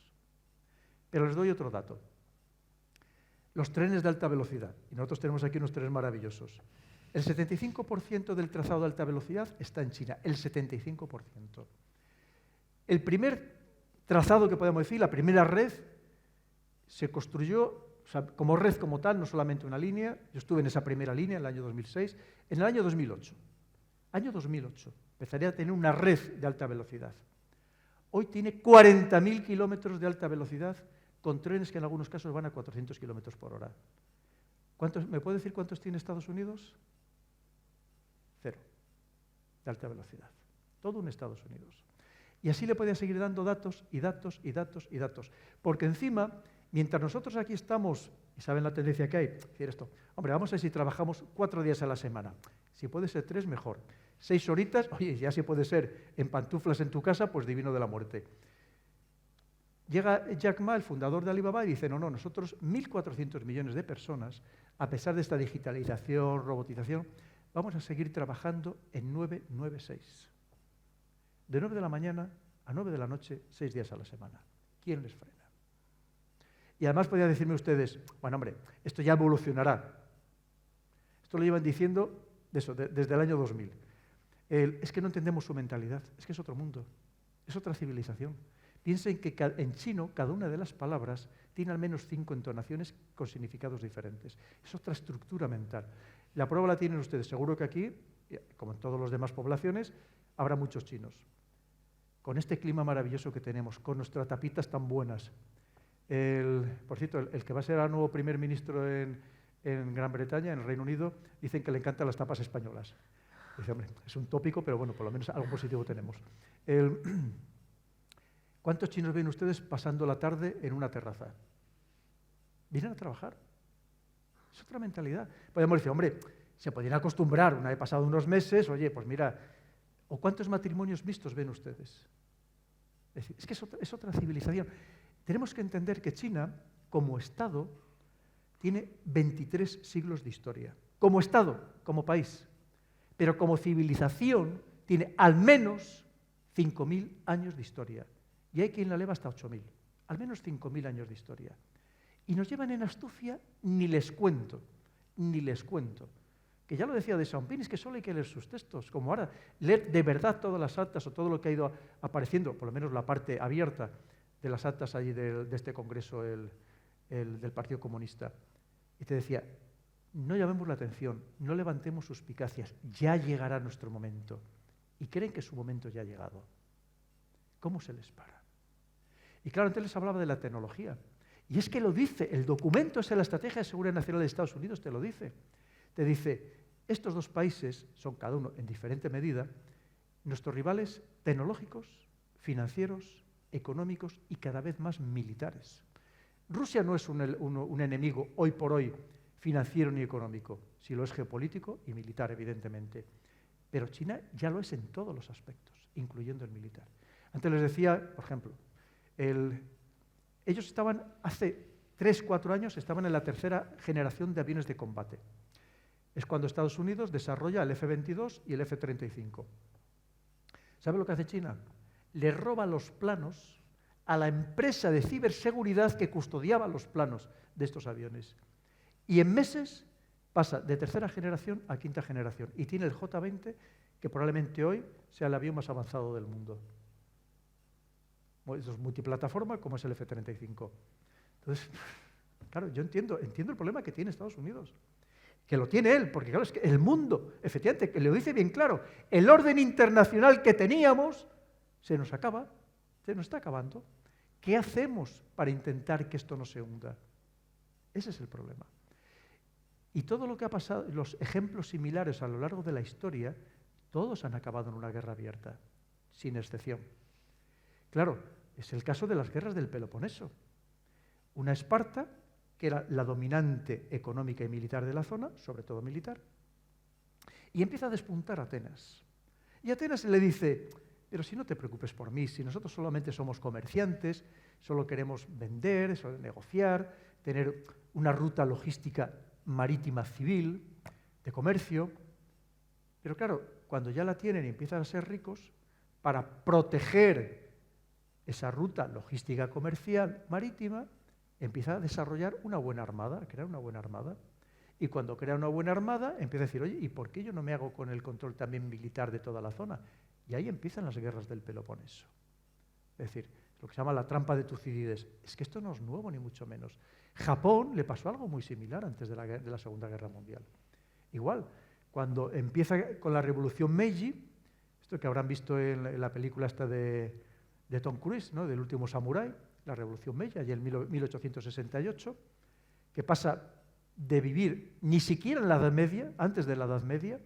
Pero les doy otro dato. Los trenes de alta velocidad. Y nosotros tenemos aquí unos trenes maravillosos. El 75% del trazado de alta velocidad está en China. El 75%. El primer trazado que podemos decir, la primera red, se construyó como red como tal, no solamente una línea. Yo estuve en esa primera línea en el año 2006. En el año 2008. Año 2008. Empezaría a tener una red de alta velocidad. Hoy tiene 40.000 kilómetros de alta velocidad con trenes que en algunos casos van a 400 kilómetros por hora. ¿Me puede decir cuántos tiene Estados Unidos? 0 de alta velocidad. Todo un Estados Unidos. Y así le podía seguir dando datos y datos y datos y datos. Porque encima, mientras nosotros aquí estamos, y saben la tendencia que hay, decir esto, hombre, vamos a ver si trabajamos 4 días a la semana. Si puede ser 3, mejor. 6 horitas, oye, ya si puede ser en pantuflas en tu casa, pues divino de la muerte. Llega Jack Ma, el fundador de Alibaba, y dice, no, nosotros 1.400 millones de personas, a pesar de esta digitalización, robotización, vamos a seguir trabajando en 996. De 9 de la mañana a 9 de la noche, 6 días a la semana. ¿Quién les frena? Y además podrían decirme ustedes, bueno, hombre, esto ya evolucionará. Esto lo llevan diciendo desde el año 2000. Es que no entendemos su mentalidad, es que es otro mundo, es otra civilización. Piensen que en chino cada una de las palabras tiene al menos 5 entonaciones con significados diferentes. Es otra estructura mental. La prueba la tienen ustedes. Seguro que aquí, como en todas las demás poblaciones, habrá muchos chinos. Con este clima maravilloso que tenemos, con nuestras tapitas tan buenas. Por cierto, el que va a ser el nuevo primer ministro en Gran Bretaña, en el Reino Unido, dicen que le encantan las tapas españolas. Dice, hombre, es un tópico, pero bueno, por lo menos algo positivo tenemos. ¿Cuántos chinos ven ustedes pasando la tarde en una terraza? Vienen a trabajar. Es otra mentalidad. Podemos decir, hombre, se podrían acostumbrar, una vez pasado unos meses, oye, pues mira, ¿o cuántos matrimonios mixtos ven ustedes? Es decir, es que es otra civilización. Tenemos que entender que China, como Estado, tiene 23 siglos de historia. Como Estado, como país. Pero como civilización tiene al menos 5.000 años de historia. Y hay quien la eleva hasta 8.000. Al menos 5.000 años de historia. Y nos llevan en astucia, ni les cuento. Que ya lo decía de Xiaoping, es que solo hay que leer sus textos, como ahora, leer de verdad todas las actas o todo lo que ha ido apareciendo, por lo menos la parte abierta de las actas allí de este congreso del Partido Comunista. Y te decía, no llamemos la atención, no levantemos suspicacias, ya llegará nuestro momento. Y creen que su momento ya ha llegado. ¿Cómo se les para? Y claro, antes les hablaba de la tecnología. Y es que lo dice, el documento es la Estrategia de Seguridad Nacional de Estados Unidos, te lo dice. Te dice, estos dos países son cada uno en diferente medida nuestros rivales tecnológicos, financieros, económicos y cada vez más militares. Rusia no es un enemigo hoy por hoy financiero ni económico, si lo es geopolítico y militar, evidentemente. Pero China ya lo es en todos los aspectos, incluyendo el militar. Antes les decía, por ejemplo, ellos estaban hace 3-4 años, estaban en la tercera generación de aviones de combate. Es cuando Estados Unidos desarrolla el F-22 y el F-35. ¿Sabe lo que hace China? Le roba los planos a la empresa de ciberseguridad que custodiaba los planos de estos aviones. Y en meses pasa de tercera generación a quinta generación. Y tiene el J-20, que probablemente hoy sea el avión más avanzado del mundo. Eso es multiplataforma, como es el F-35. Entonces, claro, yo entiendo el problema que tiene Estados Unidos. Que lo tiene él, porque claro, es que el mundo, efectivamente, que le dice bien claro, el orden internacional que teníamos se nos acaba, se nos está acabando. ¿Qué hacemos para intentar que esto no se hunda? Ese es el problema. Y todo lo que ha pasado, los ejemplos similares a lo largo de la historia, todos han acabado en una guerra abierta, sin excepción. Claro, es el caso de las guerras del Peloponeso. Una Esparta, que era la dominante económica y militar de la zona, sobre todo militar, y empieza a despuntar Atenas. Y Atenas le dice, pero si no te preocupes por mí, si nosotros solamente somos comerciantes, solo queremos vender, solo negociar, tener una ruta logística marítima civil, de comercio. Pero claro, cuando ya la tienen y empiezan a ser ricos, para proteger esa ruta logística comercial marítima, empieza a desarrollar una buena armada, a crear una buena armada. Y cuando crea una buena armada, empieza a decir, oye, ¿y por qué yo no me hago con el control también militar de toda la zona? Y ahí empiezan las guerras del Peloponeso. Es decir, lo que se llama la trampa de Tucídides. Es que esto no es nuevo, ni mucho menos. Japón le pasó algo muy similar antes de la Segunda Guerra Mundial. Igual, cuando empieza con la Revolución Meiji, esto que habrán visto en la película esta de Tom Cruise, ¿no?, del último samurái, la Revolución Meiji, allí en 1868, que pasa de vivir ni siquiera en la Edad Media, antes de la Edad Media,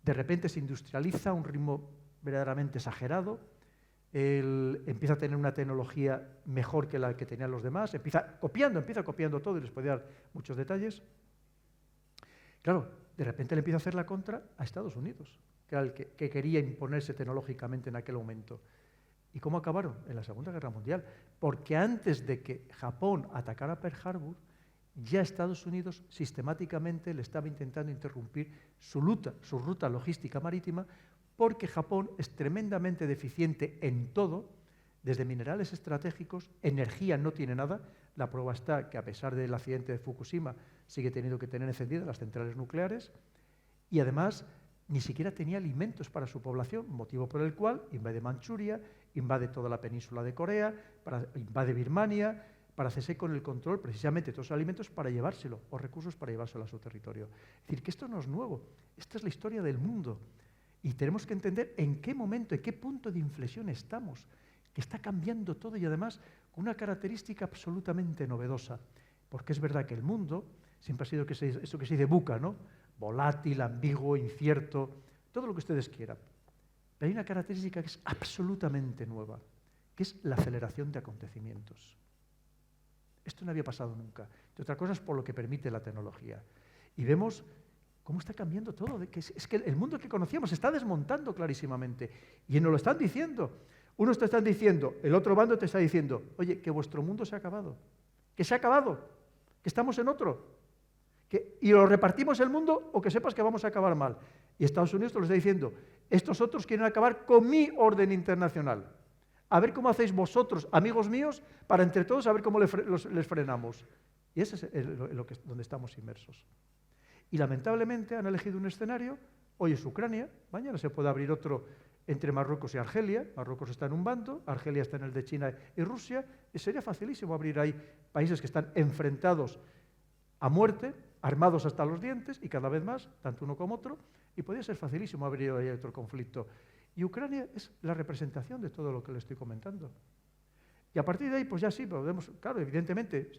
de repente se industrializa a un ritmo verdaderamente exagerado, empieza a tener una tecnología mejor que la que tenían los demás, empieza copiando todo, y les podía dar muchos detalles. Claro, de repente le empieza a hacer la contra a Estados Unidos, que era el que quería imponerse tecnológicamente en aquel momento. ¿Y cómo acabaron? En la Segunda Guerra Mundial. Porque antes de que Japón atacara Pearl Harbor, ya Estados Unidos sistemáticamente le estaba intentando interrumpir su ruta logística marítima, porque Japón es tremendamente deficiente en todo, desde minerales estratégicos, energía no tiene nada. La prueba está que a pesar del accidente de Fukushima sigue teniendo que tener encendidas las centrales nucleares, y además ni siquiera tenía alimentos para su población, motivo por el cual invade Manchuria, invade toda la península de Corea, invade Birmania, para hacerse con el control precisamente de todos los alimentos para llevárselo, o recursos para llevárselo a su territorio. Es decir, que esto no es nuevo, esta es la historia del mundo. Y tenemos que entender en qué momento, en qué punto de inflexión estamos, que está cambiando todo y además con una característica absolutamente novedosa. Porque es verdad que el mundo siempre ha sido eso que se dice VUCA, ¿no? Volátil, ambiguo, incierto, todo lo que ustedes quieran. Pero hay una característica que es absolutamente nueva, que es la aceleración de acontecimientos. Esto no había pasado nunca. De otra cosa es por lo que permite la tecnología. Y vemos cómo está cambiando todo. Es que el mundo que conocíamos se está desmontando clarísimamente. Y nos lo están diciendo. Unos te están diciendo, el otro bando te está diciendo, oye, que vuestro mundo se ha acabado. Que se ha acabado. Que estamos en otro. Y o repartimos el mundo o que sepas que vamos a acabar mal. Y Estados Unidos te lo está diciendo, estos otros quieren acabar con mi orden internacional. A ver cómo hacéis vosotros, amigos míos, para entre todos a ver cómo les frenamos. Y ese es donde estamos inmersos. Y lamentablemente han elegido un escenario, hoy es Ucrania, mañana se puede abrir otro entre Marruecos y Argelia. Marruecos está en un bando, Argelia está en el de China y Rusia, y sería facilísimo abrir ahí países que están enfrentados a muerte, armados hasta los dientes, y cada vez más, tanto uno como otro, y podría ser facilísimo abrir ahí otro conflicto. Y Ucrania es la representación de todo lo que le estoy comentando. Y a partir de ahí, pues ya sí, podemos, claro, evidentemente,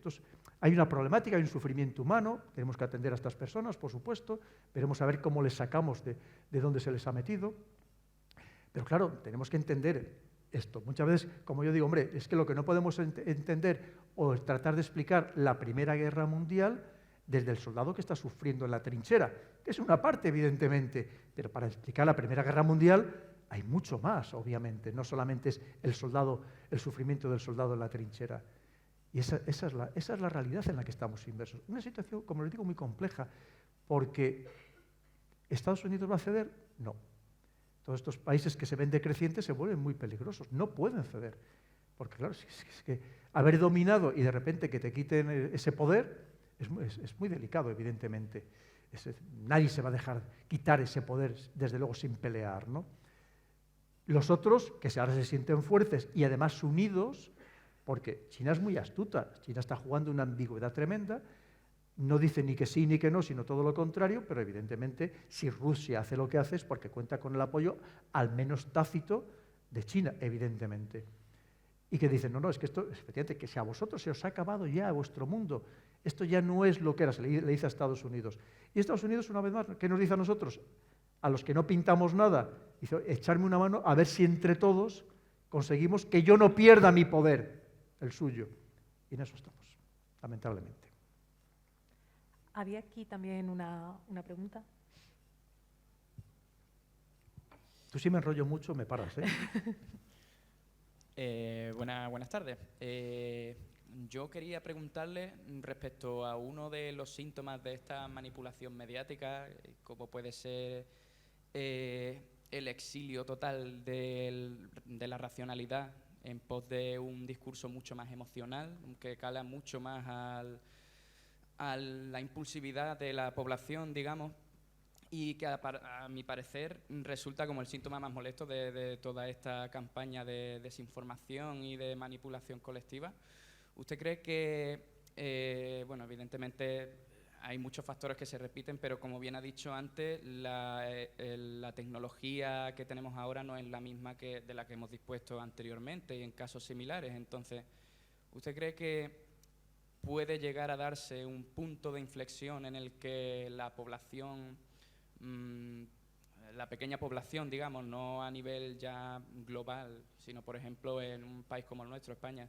hay una problemática, hay un sufrimiento humano, tenemos que atender a estas personas, por supuesto, veremos a ver cómo les sacamos de dónde se les ha metido. Pero claro, tenemos que entender esto. Muchas veces, como yo digo, hombre, es que lo que no podemos entender o tratar de explicar la Primera Guerra Mundial desde el soldado que está sufriendo en la trinchera, que es una parte, evidentemente, pero para explicar la Primera Guerra Mundial hay mucho más, obviamente, no solamente es el sufrimiento del soldado en la trinchera. Y esa es la realidad en la que estamos inmersos. Una situación, como les digo, muy compleja, porque ¿Estados Unidos va a ceder? No. Todos estos países que se ven decrecientes se vuelven muy peligrosos, no pueden ceder. Porque claro, es que haber dominado y de repente que te quiten ese poder es muy delicado, evidentemente. Nadie se va a dejar quitar ese poder, desde luego, sin pelear, ¿no? Los otros, que ahora se sienten fuertes y además unidos, porque China es muy astuta, China está jugando una ambigüedad tremenda, no dice ni que sí ni que no, sino todo lo contrario, pero evidentemente si Rusia hace lo que hace es porque cuenta con el apoyo, al menos tácito, de China, evidentemente. Y que dicen, no, es que esto, efectivamente, que si a vosotros se os ha acabado ya vuestro mundo, esto ya no es lo que era, se le dice a Estados Unidos. Y Estados Unidos, una vez más, ¿qué nos dice a nosotros? A los que no pintamos nada, dice, echarme una mano a ver si entre todos conseguimos que yo no pierda mi poder, el suyo. Y en eso estamos, lamentablemente. Había aquí también una pregunta. Tú sí me enrollo mucho, me paras, ¿eh? Buenas tardes. Yo quería preguntarle respecto a uno de los síntomas de esta manipulación mediática, como puede ser el exilio total de la racionalidad en pos de un discurso mucho más emocional, que cala mucho más a la impulsividad de la población, digamos, y que a mi parecer resulta como el síntoma más molesto de toda esta campaña de desinformación y de manipulación colectiva. ¿Usted cree que, bueno, evidentemente hay muchos factores que se repiten, pero como bien ha dicho antes, la tecnología que tenemos ahora no es la misma de la que hemos dispuesto anteriormente y en casos similares? Entonces, ¿usted cree que puede llegar a darse un punto de inflexión en el que la población, la pequeña población, digamos, no a nivel ya global, sino por ejemplo en un país como el nuestro, España,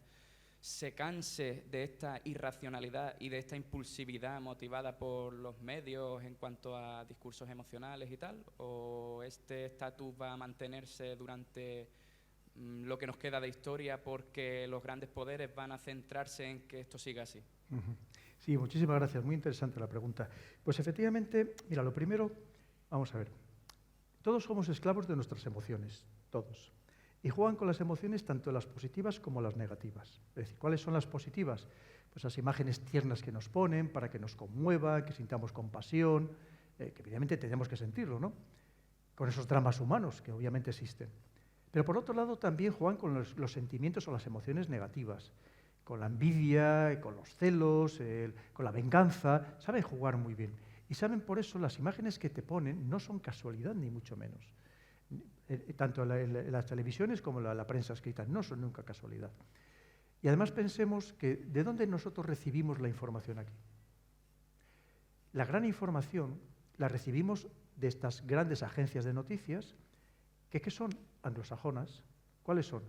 se canse de esta irracionalidad y de esta impulsividad motivada por los medios en cuanto a discursos emocionales y tal? ¿O este estatus va a mantenerse durante lo que nos queda de historia porque los grandes poderes van a centrarse en que esto siga así? Sí, muchísimas gracias. Muy interesante la pregunta. Pues efectivamente, mira, lo primero, vamos a ver. Todos somos esclavos de nuestras emociones, todos. Y juegan con las emociones tanto las positivas como las negativas. Es decir, ¿cuáles son las positivas? Pues las imágenes tiernas que nos ponen para que nos conmueva, que sintamos compasión, que evidentemente tenemos que sentirlo, ¿no? Con esos dramas humanos que obviamente existen. Pero por otro lado también juegan con los sentimientos o las emociones negativas, con la envidia, con los celos, con la venganza, saben jugar muy bien. Y saben por eso las imágenes que te ponen no son casualidad ni mucho menos. Tanto en las televisiones como en la prensa escrita no son nunca casualidad. Y además pensemos que ¿de dónde nosotros recibimos la información aquí? La gran información la recibimos de estas grandes agencias de noticias que ¿qué son? Anglosajonas. ¿Cuáles son?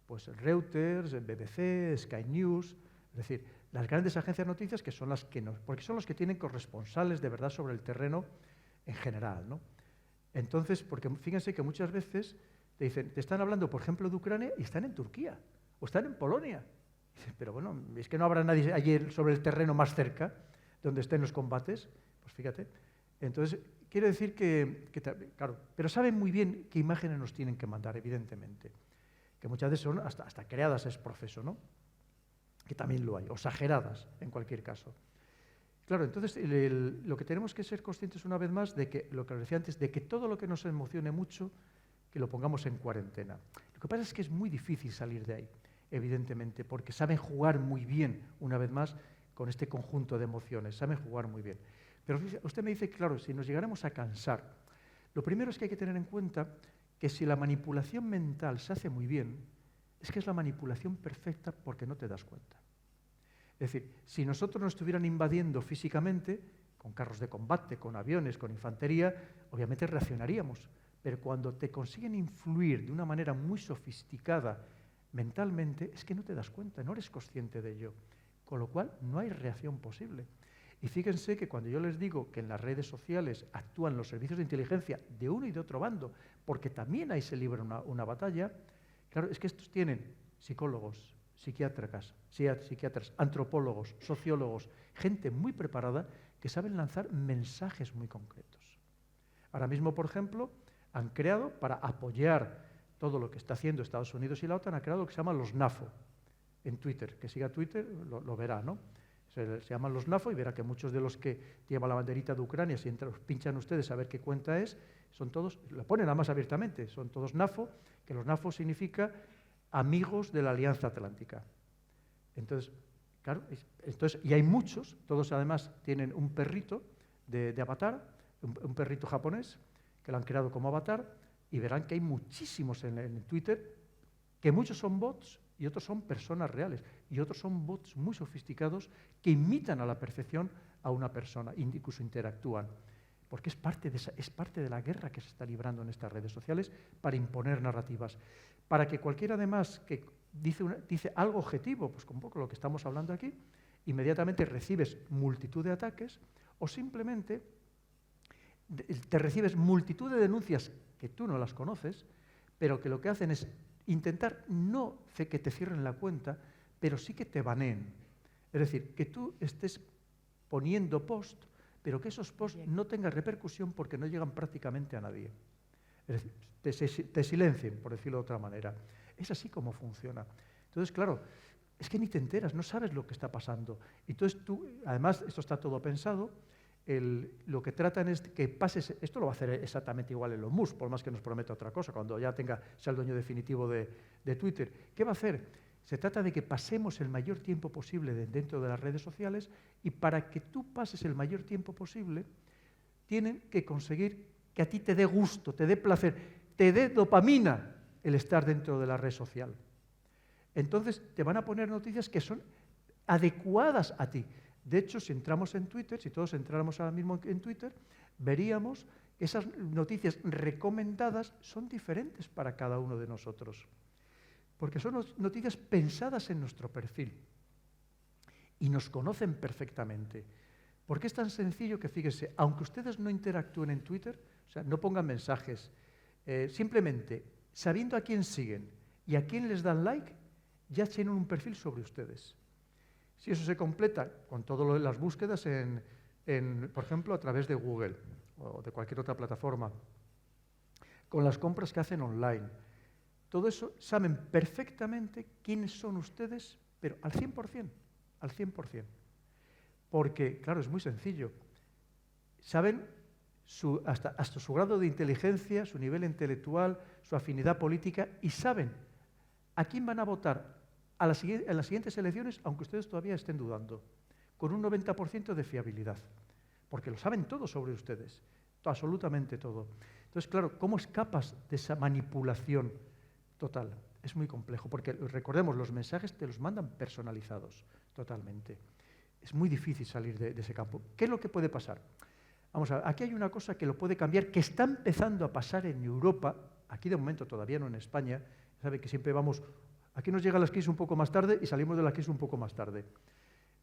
Pues Reuters, BBC, Sky News, es decir, las grandes agencias de noticias que son las que nos, porque son los que tienen corresponsales de verdad sobre el terreno en general, ¿no? Entonces, porque fíjense que muchas veces te dicen, te están hablando, por ejemplo, de Ucrania y están en Turquía o están en Polonia. Dicen, pero bueno, es que no habrá nadie allí sobre el terreno más cerca donde estén los combates. Pues fíjate. Entonces, quiero decir claro, pero saben muy bien qué imágenes nos tienen que mandar, evidentemente. Que muchas veces son hasta creadas es proceso, ¿no? Que también lo hay, o exageradas, en cualquier caso. Claro, entonces lo que tenemos que ser conscientes una vez más de que, lo que les decía antes, de que todo lo que nos emocione mucho, que lo pongamos en cuarentena. Lo que pasa es que es muy difícil salir de ahí, evidentemente, porque saben jugar muy bien, una vez más, con este conjunto de emociones, saben jugar muy bien. Pero usted me dice, claro, si nos llegáramos a cansar, lo primero es que hay que tener en cuenta que si la manipulación mental se hace muy bien, es que es la manipulación perfecta porque no te das cuenta. Es decir, si nosotros nos estuvieran invadiendo físicamente, con carros de combate, con aviones, con infantería, obviamente reaccionaríamos. Pero cuando te consiguen influir de una manera muy sofisticada mentalmente, es que no te das cuenta, no eres consciente de ello. Con lo cual, no hay reacción posible. Y fíjense que cuando yo les digo que en las redes sociales actúan los servicios de inteligencia de uno y de otro bando, porque también ahí se libra una batalla, claro, es que estos tienen psicólogos, psiquiatras, antropólogos, sociólogos, gente muy preparada que saben lanzar mensajes muy concretos. Ahora mismo, por ejemplo, han creado, para apoyar todo lo que está haciendo Estados Unidos y la OTAN, han creado lo que se llama los NAFO en Twitter. Que siga Twitter lo verá, ¿no? Se llaman los NAFO y verá que muchos de los que llevan la banderita de Ucrania, si pinchan ustedes a ver qué cuenta es, son todos, lo ponen además abiertamente, son todos NAFO, que los NAFO significa amigos de la Alianza Atlántica. Entonces, claro, y hay muchos, todos además tienen un perrito de avatar, un perrito japonés, que lo han creado como avatar, y verán que hay muchísimos en Twitter, que muchos son bots y otros son personas reales, y otros son bots muy sofisticados que imitan a la perfección a una persona, incluso interactúan. Porque es parte de la guerra que se está librando en estas redes sociales para imponer narrativas. Para que cualquiera además que dice algo objetivo, pues con un poco lo que estamos hablando aquí, inmediatamente recibes multitud de ataques o simplemente te recibes multitud de denuncias que tú no las conoces, pero que lo que hacen es intentar no que te cierren la cuenta, pero sí que te baneen. Es decir, que tú estés poniendo post, pero que esos posts no tengan repercusión porque no llegan prácticamente a nadie. Es decir, te silencien, por decirlo de otra manera. Es así como funciona. Entonces, claro, es que ni te enteras, no sabes lo que está pasando. Entonces tú, además, esto está todo pensado, lo que tratan es que pases, esto lo va a hacer exactamente igual Elon Musk, por más que nos prometa otra cosa, cuando ya sea el dueño definitivo de Twitter. ¿Qué va a hacer? Se trata de que pasemos el mayor tiempo posible dentro de las redes sociales, y para que tú pases el mayor tiempo posible, tienen que conseguir que a ti te dé gusto, te dé placer, te dé dopamina el estar dentro de la red social. Entonces te van a poner noticias que son adecuadas a ti. De hecho, si entramos en Twitter, si todos entráramos ahora mismo en Twitter, veríamos que esas noticias recomendadas son diferentes para cada uno de nosotros. Porque son noticias pensadas en nuestro perfil y nos conocen perfectamente. Porque es tan sencillo que, fíjese, aunque ustedes no interactúen en Twitter, o sea, no pongan mensajes, simplemente sabiendo a quién siguen y a quién les dan like, ya tienen un perfil sobre ustedes. Si eso se completa con todas las búsquedas, por ejemplo, a través de Google o de cualquier otra plataforma, con las compras que hacen online, todo eso saben perfectamente quiénes son ustedes, pero al 100%, al 100%. Porque, claro, es muy sencillo. Saben hasta su grado de inteligencia, su nivel intelectual, su afinidad política, y saben a quién van a votar en las siguientes elecciones, aunque ustedes todavía estén dudando, con un 90% de fiabilidad, porque lo saben todo sobre ustedes, absolutamente todo. Entonces, claro, ¿cómo escapas de esa manipulación total? Es muy complejo, porque recordemos, los mensajes te los mandan personalizados totalmente. Es muy difícil salir de ese campo. ¿Qué es lo que puede pasar? Vamos a ver, aquí hay una cosa que lo puede cambiar, que está empezando a pasar en Europa, aquí de momento todavía no en España, sabe que siempre vamos, aquí nos llega la crisis un poco más tarde y salimos de la crisis un poco más tarde.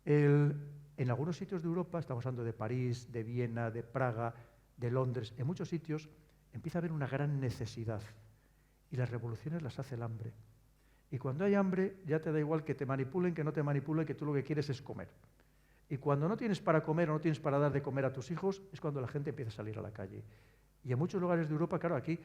En algunos sitios de Europa, estamos hablando de París, de Viena, de Praga, de Londres, en muchos sitios empieza a haber una gran necesidad y las revoluciones las hace el hambre. Y cuando hay hambre ya te da igual que te manipulen, que no te manipulen, que tú lo que quieres es comer. Y cuando no tienes para comer o no tienes para dar de comer a tus hijos, es cuando la gente empieza a salir a la calle. Y en muchos lugares de Europa, claro, aquí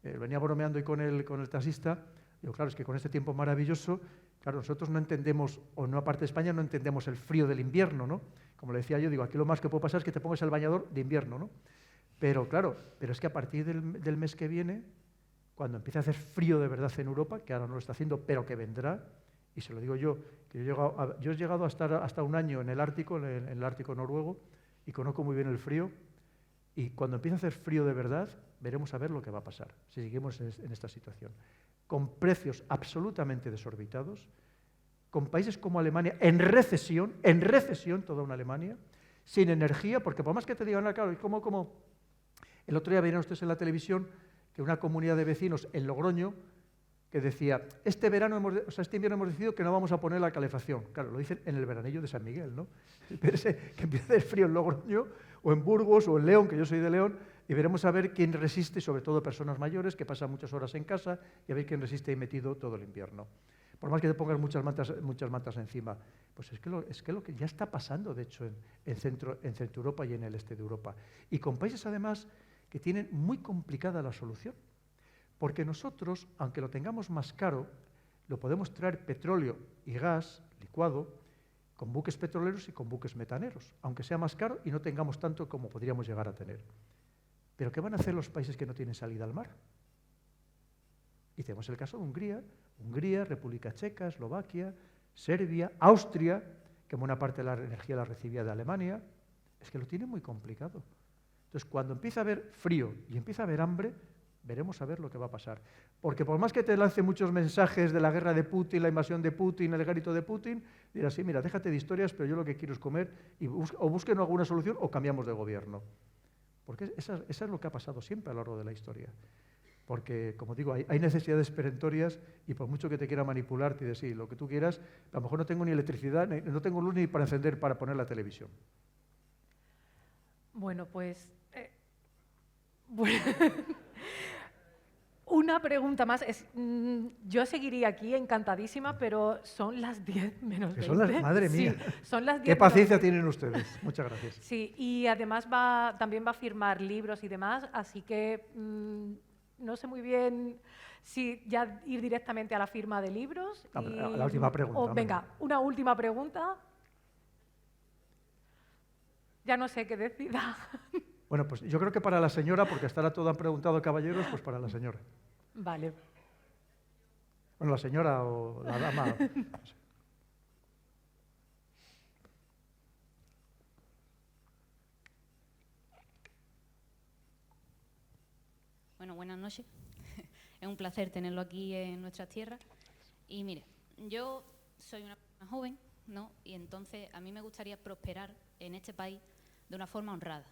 venía bromeando y con el taxista, digo, claro, es que con este tiempo maravilloso, claro, nosotros no entendemos, o no aparte de España, no entendemos el frío del invierno, ¿no? Como le decía yo, digo, aquí lo más que puede pasar es que te pongas el bañador de invierno, ¿no? Pero claro, pero es que a partir del mes que viene, cuando empiece a hacer frío de verdad en Europa, que ahora no lo está haciendo, pero que vendrá, y se lo digo yo, que yo he llegado a estar hasta un año en el Ártico, en el Ártico noruego, y conozco muy bien el frío, y cuando empiece a hacer frío de verdad, veremos a ver lo que va a pasar, si seguimos en esta situación. Con precios absolutamente desorbitados, con países como Alemania en recesión toda una Alemania, sin energía, porque por más que te digan, claro, como el otro día veían ustedes en la televisión que una comunidad de vecinos en Logroño que decía, este invierno hemos decidido que no vamos a poner la calefacción. Claro, lo dicen en el veranillo de San Miguel, ¿no? Espérese que empiece a hacer frío en Logroño, o en Burgos, o en León, que yo soy de León, y veremos a ver quién resiste, sobre todo personas mayores que pasan muchas horas en casa, y a ver quién resiste ahí metido todo el invierno. Por más que te pongas muchas mantas encima. Pues es que lo que ya está pasando, de hecho, en Centro Europa y en el este de Europa. Y con países, además, que tienen muy complicada la solución. Porque nosotros, aunque lo tengamos más caro, lo podemos traer petróleo y gas licuado con buques petroleros y con buques metaneros, aunque sea más caro y no tengamos tanto como podríamos llegar a tener. ¿Pero qué van a hacer los países que no tienen salida al mar? Y tenemos el caso de Hungría, República Checa, Eslovaquia, Serbia, Austria, que buena parte de la energía la recibía de Alemania. Es que lo tienen muy complicado. Entonces, cuando empieza a haber frío y empieza a haber hambre, veremos a ver lo que va a pasar. Porque por más que te lance muchos mensajes de la guerra de Putin, la invasión de Putin, el ejército de Putin, dirás, sí, mira, déjate de historias, pero yo lo que quiero es comer, y o busquen alguna solución o cambiamos de gobierno. Porque eso es lo que ha pasado siempre a lo largo de la historia. Porque, como digo, hay necesidades perentorias y por mucho que te quiera manipular, te dices, sí, lo que tú quieras, a lo mejor no tengo ni electricidad, no tengo luz ni para encender, para poner la televisión. Bueno, pues... bueno. Una pregunta más. Yo seguiría aquí encantadísima, pero son las 10 menos 20. Madre mía. Sí, son las 10 Qué paciencia tienen ustedes. Muchas gracias. Sí, y además también va a firmar libros y demás, así que no sé muy bien si ya ir directamente a la firma de libros. A la última pregunta. Venga, una última pregunta. Ya no sé qué decida. Bueno, pues yo creo que para la señora, porque hasta ahora todo han preguntado caballeros, pues para la señora. Vale. Bueno, la señora o la dama. No sé. Bueno, buenas noches. Es un placer tenerlo aquí en nuestras tierras. Y mire, yo soy una persona joven, ¿no? Y entonces a mí me gustaría prosperar en este país de una forma honrada.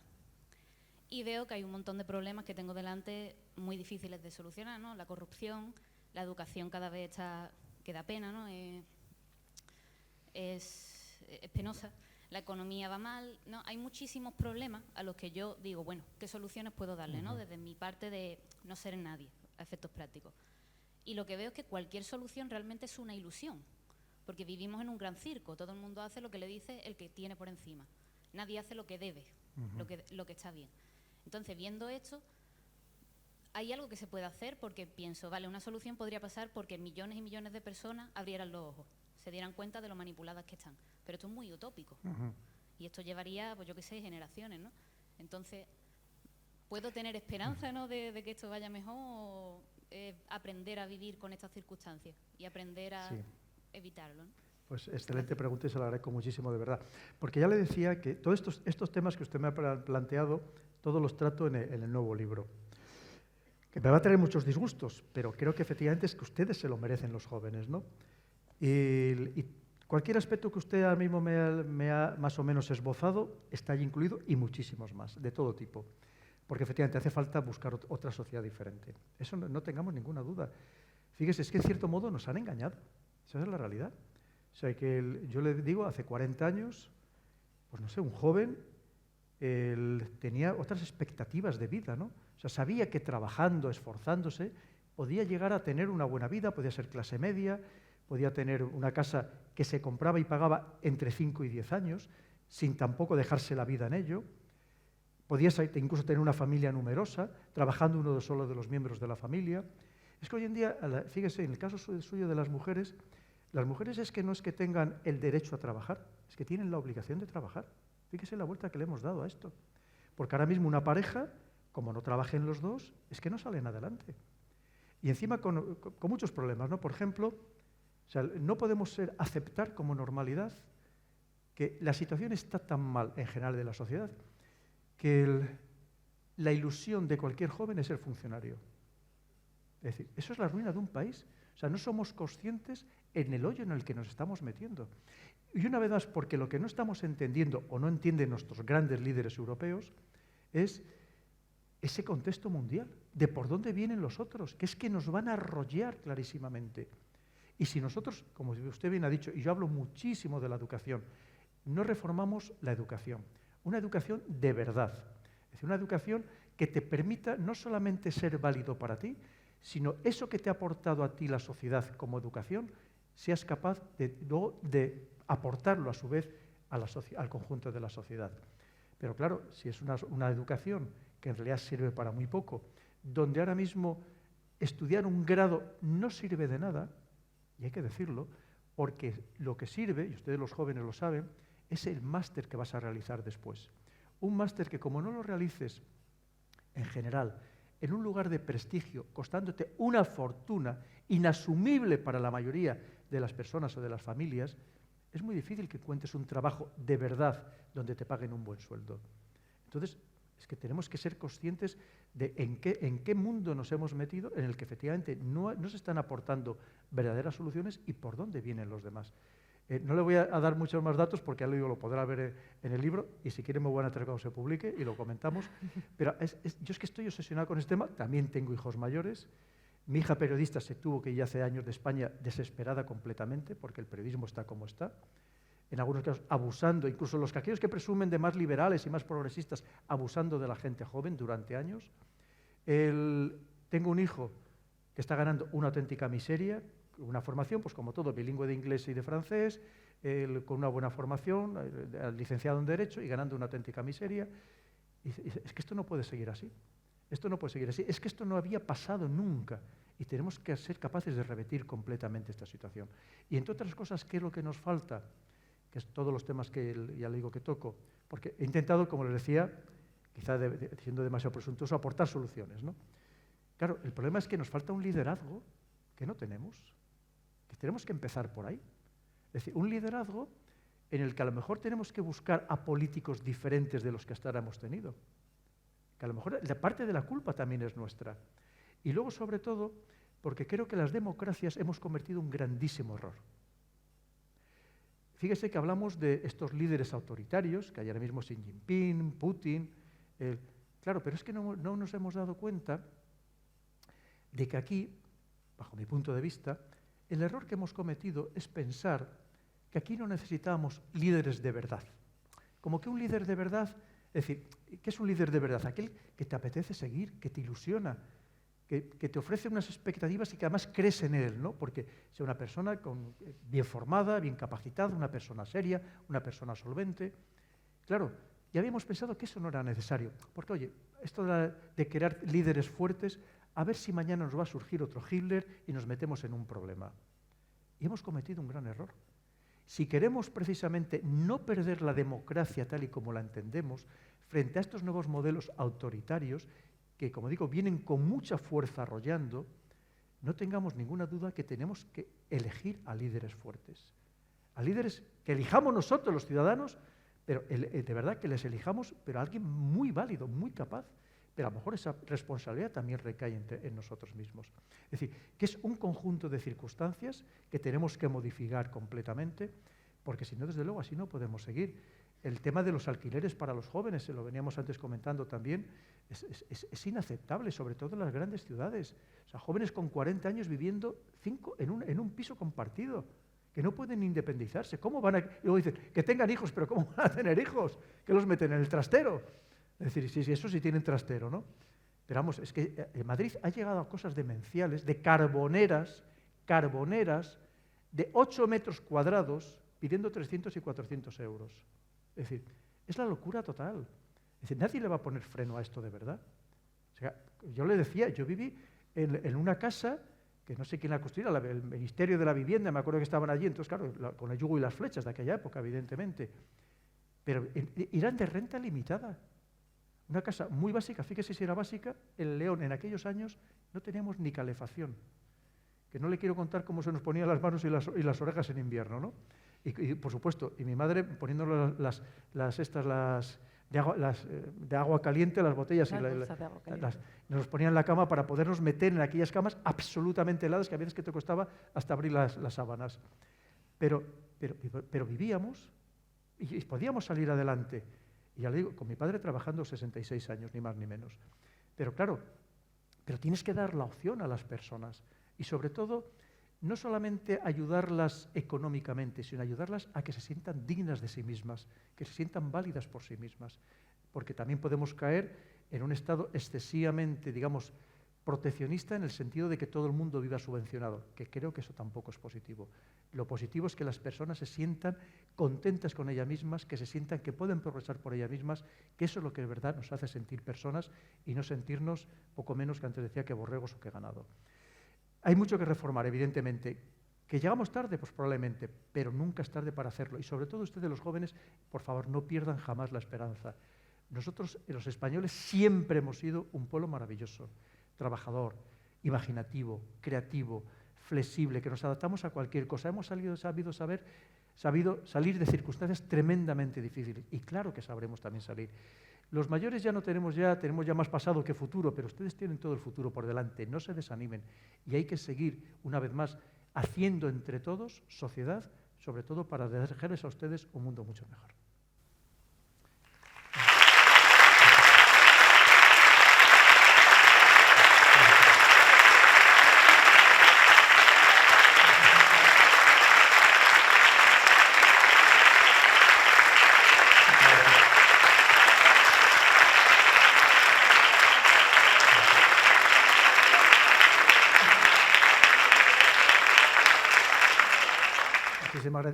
Y veo que hay un montón de problemas que tengo delante muy difíciles de solucionar, ¿no? La corrupción, la educación cada vez que da pena, ¿no? Es penosa. La economía va mal, ¿no? Hay muchísimos problemas a los que yo digo, bueno, ¿qué soluciones puedo darle, ¿no? Desde mi parte de no ser nadie, a efectos prácticos. Y lo que veo es que cualquier solución realmente es una ilusión, porque vivimos en un gran circo, todo el mundo hace lo que le dice el que tiene por encima. Nadie hace lo que debe, lo que está bien. Entonces, viendo esto, hay algo que se puede hacer porque pienso, vale, una solución podría pasar porque millones y millones de personas abrieran los ojos, se dieran cuenta de lo manipuladas que están. Pero esto es muy utópico. Y esto llevaría, pues yo qué sé, generaciones, ¿no? Entonces, ¿puedo tener esperanza, ¿no? de que esto vaya mejor o aprender a vivir con estas circunstancias y aprender a evitarlo, ¿no? Pues excelente pregunta y se la agradezco muchísimo, de verdad. Porque ya le decía que todos estos temas que usted me ha planteado, todos los trato en el nuevo libro. Que me va a traer muchos disgustos, pero creo que efectivamente es que ustedes se lo merecen, los jóvenes, ¿no? Y cualquier aspecto que usted ahora mismo me ha más o menos esbozado está allí incluido, y muchísimos más, de todo tipo. Porque efectivamente hace falta buscar otra sociedad diferente. Eso no tengamos ninguna duda. Fíjese, es que en cierto modo nos han engañado. Esa es la realidad. O sea, que yo le digo, hace 40 años, pues no sé, un joven tenía otras expectativas de vida, ¿no? O sea, sabía que trabajando, esforzándose, podía llegar a tener una buena vida, podía ser clase media, podía tener una casa que se compraba y pagaba entre 5 y 10 años, sin tampoco dejarse la vida en ello. Podía incluso tener una familia numerosa, trabajando uno solo de los miembros de la familia. Es que hoy en día, fíjese, en el caso suyo de las mujeres es que no es que tengan el derecho a trabajar, es que tienen la obligación de trabajar. Fíjese la vuelta que le hemos dado a esto. Porque ahora mismo una pareja, como no trabajen los dos, es que no salen adelante. Y encima con muchos problemas, ¿no? Por ejemplo, o sea, no podemos aceptar como normalidad que la situación está tan mal en general de la sociedad que la ilusión de cualquier joven es ser funcionario. Es decir, eso es la ruina de un país. O sea, no somos conscientes en el hoyo en el que nos estamos metiendo. Y una vez más, porque lo que no estamos entendiendo o no entienden nuestros grandes líderes europeos es ese contexto mundial, de por dónde vienen los otros, que es que nos van a arrollar clarísimamente. Y si nosotros, como usted bien ha dicho, y yo hablo muchísimo de la educación, no reformamos la educación, una educación de verdad, es decir, una educación que te permita no solamente ser válido para ti, sino eso que te ha aportado a ti la sociedad como educación, seas capaz de aportarlo a su vez al conjunto de la sociedad. Pero claro, si es una educación que en realidad sirve para muy poco, donde ahora mismo estudiar un grado no sirve de nada, y hay que decirlo, porque lo que sirve, y ustedes los jóvenes lo saben, es el máster que vas a realizar después. Un máster que como no lo realices en general, en un lugar de prestigio, costándote una fortuna inasumible para la mayoría de las personas o de las familias, es muy difícil que encuentres un trabajo de verdad donde te paguen un buen sueldo. Entonces, es que tenemos que ser conscientes de en qué mundo nos hemos metido, en el que efectivamente no se están aportando verdaderas soluciones y por dónde vienen los demás. No le voy a dar muchos más datos porque ya lo podrá ver en el libro y si quiere me voy a traer cuando se publique y lo comentamos. Pero yo es que estoy obsesionado con este tema, también tengo hijos mayores. Mi hija periodista se tuvo que ir hace años de España desesperada completamente porque el periodismo está como está. En algunos casos abusando, incluso aquellos que presumen de más liberales y más progresistas, abusando de la gente joven durante años. Tengo un hijo que está ganando una auténtica miseria, una formación, pues como todo, bilingüe de inglés y de francés, con una buena formación, licenciado en Derecho y ganando una auténtica miseria. Y es que esto no puede seguir así. Esto no puede seguir así. Es que esto no había pasado nunca y tenemos que ser capaces de revertir completamente esta situación. Y entre otras cosas, ¿qué es lo que nos falta? Que es todos los temas que ya le digo que toco, porque he intentado, como les decía, quizá siendo demasiado presuntuoso, aportar soluciones, ¿no? Claro, el problema es que nos falta un liderazgo que no tenemos, que tenemos que empezar por ahí. Es decir, un liderazgo en el que a lo mejor tenemos que buscar a políticos diferentes de los que hasta ahora hemos tenido, que a lo mejor la parte de la culpa también es nuestra. Y luego, sobre todo, porque creo que las democracias hemos cometido un grandísimo error. Fíjese que hablamos de estos líderes autoritarios, que hay ahora mismo Xi Jinping, Putin. Claro, pero es que no nos hemos dado cuenta de que aquí, bajo mi punto de vista, el error que hemos cometido es pensar que aquí no necesitamos líderes de verdad. Como que un líder de verdad, es decir, ¿qué es un líder de verdad? Aquel que te apetece seguir, que te ilusiona, que te ofrece unas expectativas y que además crees en él, ¿no? Porque sea una persona bien formada, bien capacitada, una persona seria, una persona solvente. Claro, ya habíamos pensado que eso no era necesario, porque oye, esto de crear líderes fuertes, a ver si mañana nos va a surgir otro Hitler y nos metemos en un problema. Y hemos cometido un gran error. Si queremos precisamente no perder la democracia tal y como la entendemos, frente a estos nuevos modelos autoritarios, que, como digo, vienen con mucha fuerza arrollando, no tengamos ninguna duda que tenemos que elegir a líderes fuertes, a líderes que elijamos nosotros los ciudadanos, pero de verdad que les elijamos, pero a alguien muy válido, muy capaz, pero a lo mejor esa responsabilidad también recae en nosotros mismos. Es decir, que es un conjunto de circunstancias que tenemos que modificar completamente, porque si no, desde luego, así no podemos seguir. El tema de los alquileres para los jóvenes, se lo veníamos antes comentando también, es inaceptable, sobre todo en las grandes ciudades. O sea, jóvenes con 40 años viviendo 5 en un piso compartido, que no pueden independizarse. ¿Cómo van a...? Y luego dicen, que tengan hijos, pero ¿cómo van a tener hijos? Que los meten en el trastero. Es decir, sí, eso sí tienen trastero, ¿no? Pero vamos, es que en Madrid ha llegado a cosas demenciales, de carboneras, de 8 metros cuadrados, pidiendo 300 y 400 euros. Es decir, es la locura total. Es decir, nadie le va a poner freno a esto de verdad. O sea, yo le decía, yo viví en una casa que no sé quién la construyó, el Ministerio de la Vivienda, me acuerdo que estaban allí, entonces claro, con el yugo y las flechas de aquella época, evidentemente. Pero eran de renta limitada. Una casa muy básica, fíjese si era básica, en León en aquellos años no teníamos ni calefacción. Que no le quiero contar cómo se nos ponían las manos y las orejas en invierno, ¿no? Y por supuesto, y mi madre poniéndole de agua caliente, las botellas, nos ponían en la cama para podernos meter en aquellas camas absolutamente heladas que a veces que te costaba hasta abrir las sábanas. Pero vivíamos y podíamos salir adelante. Y ya le digo, con mi padre trabajando 66 años, ni más ni menos. Pero claro, tienes que dar la opción a las personas y sobre todo no solamente ayudarlas económicamente, sino ayudarlas a que se sientan dignas de sí mismas, que se sientan válidas por sí mismas, porque también podemos caer en un estado excesivamente, digamos, proteccionista en el sentido de que todo el mundo viva subvencionado, que creo que eso tampoco es positivo. Lo positivo es que las personas se sientan contentas con ellas mismas, que se sientan que pueden progresar por ellas mismas, que eso es lo que de verdad nos hace sentir personas y no sentirnos poco menos que antes decía que borregos o que ganado. Hay mucho que reformar, evidentemente. ¿Que llegamos tarde? Pues probablemente, pero nunca es tarde para hacerlo. Y sobre todo ustedes, los jóvenes, por favor, no pierdan jamás la esperanza. Nosotros, los españoles, siempre hemos sido un pueblo maravilloso, trabajador, imaginativo, creativo, flexible, que nos adaptamos a cualquier cosa. Hemos sabido salir de circunstancias tremendamente difíciles. Y claro que sabremos también salir. Los mayores ya no tenemos ya más pasado que futuro, pero ustedes tienen todo el futuro por delante, no se desanimen. Y hay que seguir, una vez más, haciendo entre todos sociedad, sobre todo para dejarles a ustedes un mundo mucho mejor.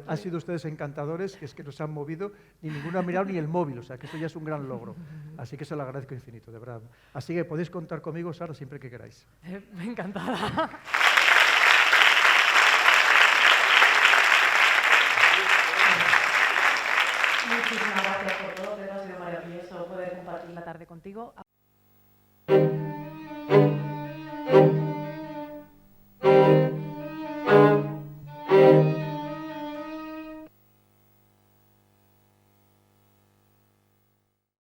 Han sido ustedes encantadores, que es que nos han movido, ni ninguno ha mirado ni el móvil, o sea, que eso ya es un gran logro. Así que se lo agradezco infinito, de verdad. Así que podéis contar conmigo, Sara, siempre que queráis. Encantada. Muchísimas gracias por todo, Pedro, ha sido maravilloso poder compartir la tarde contigo.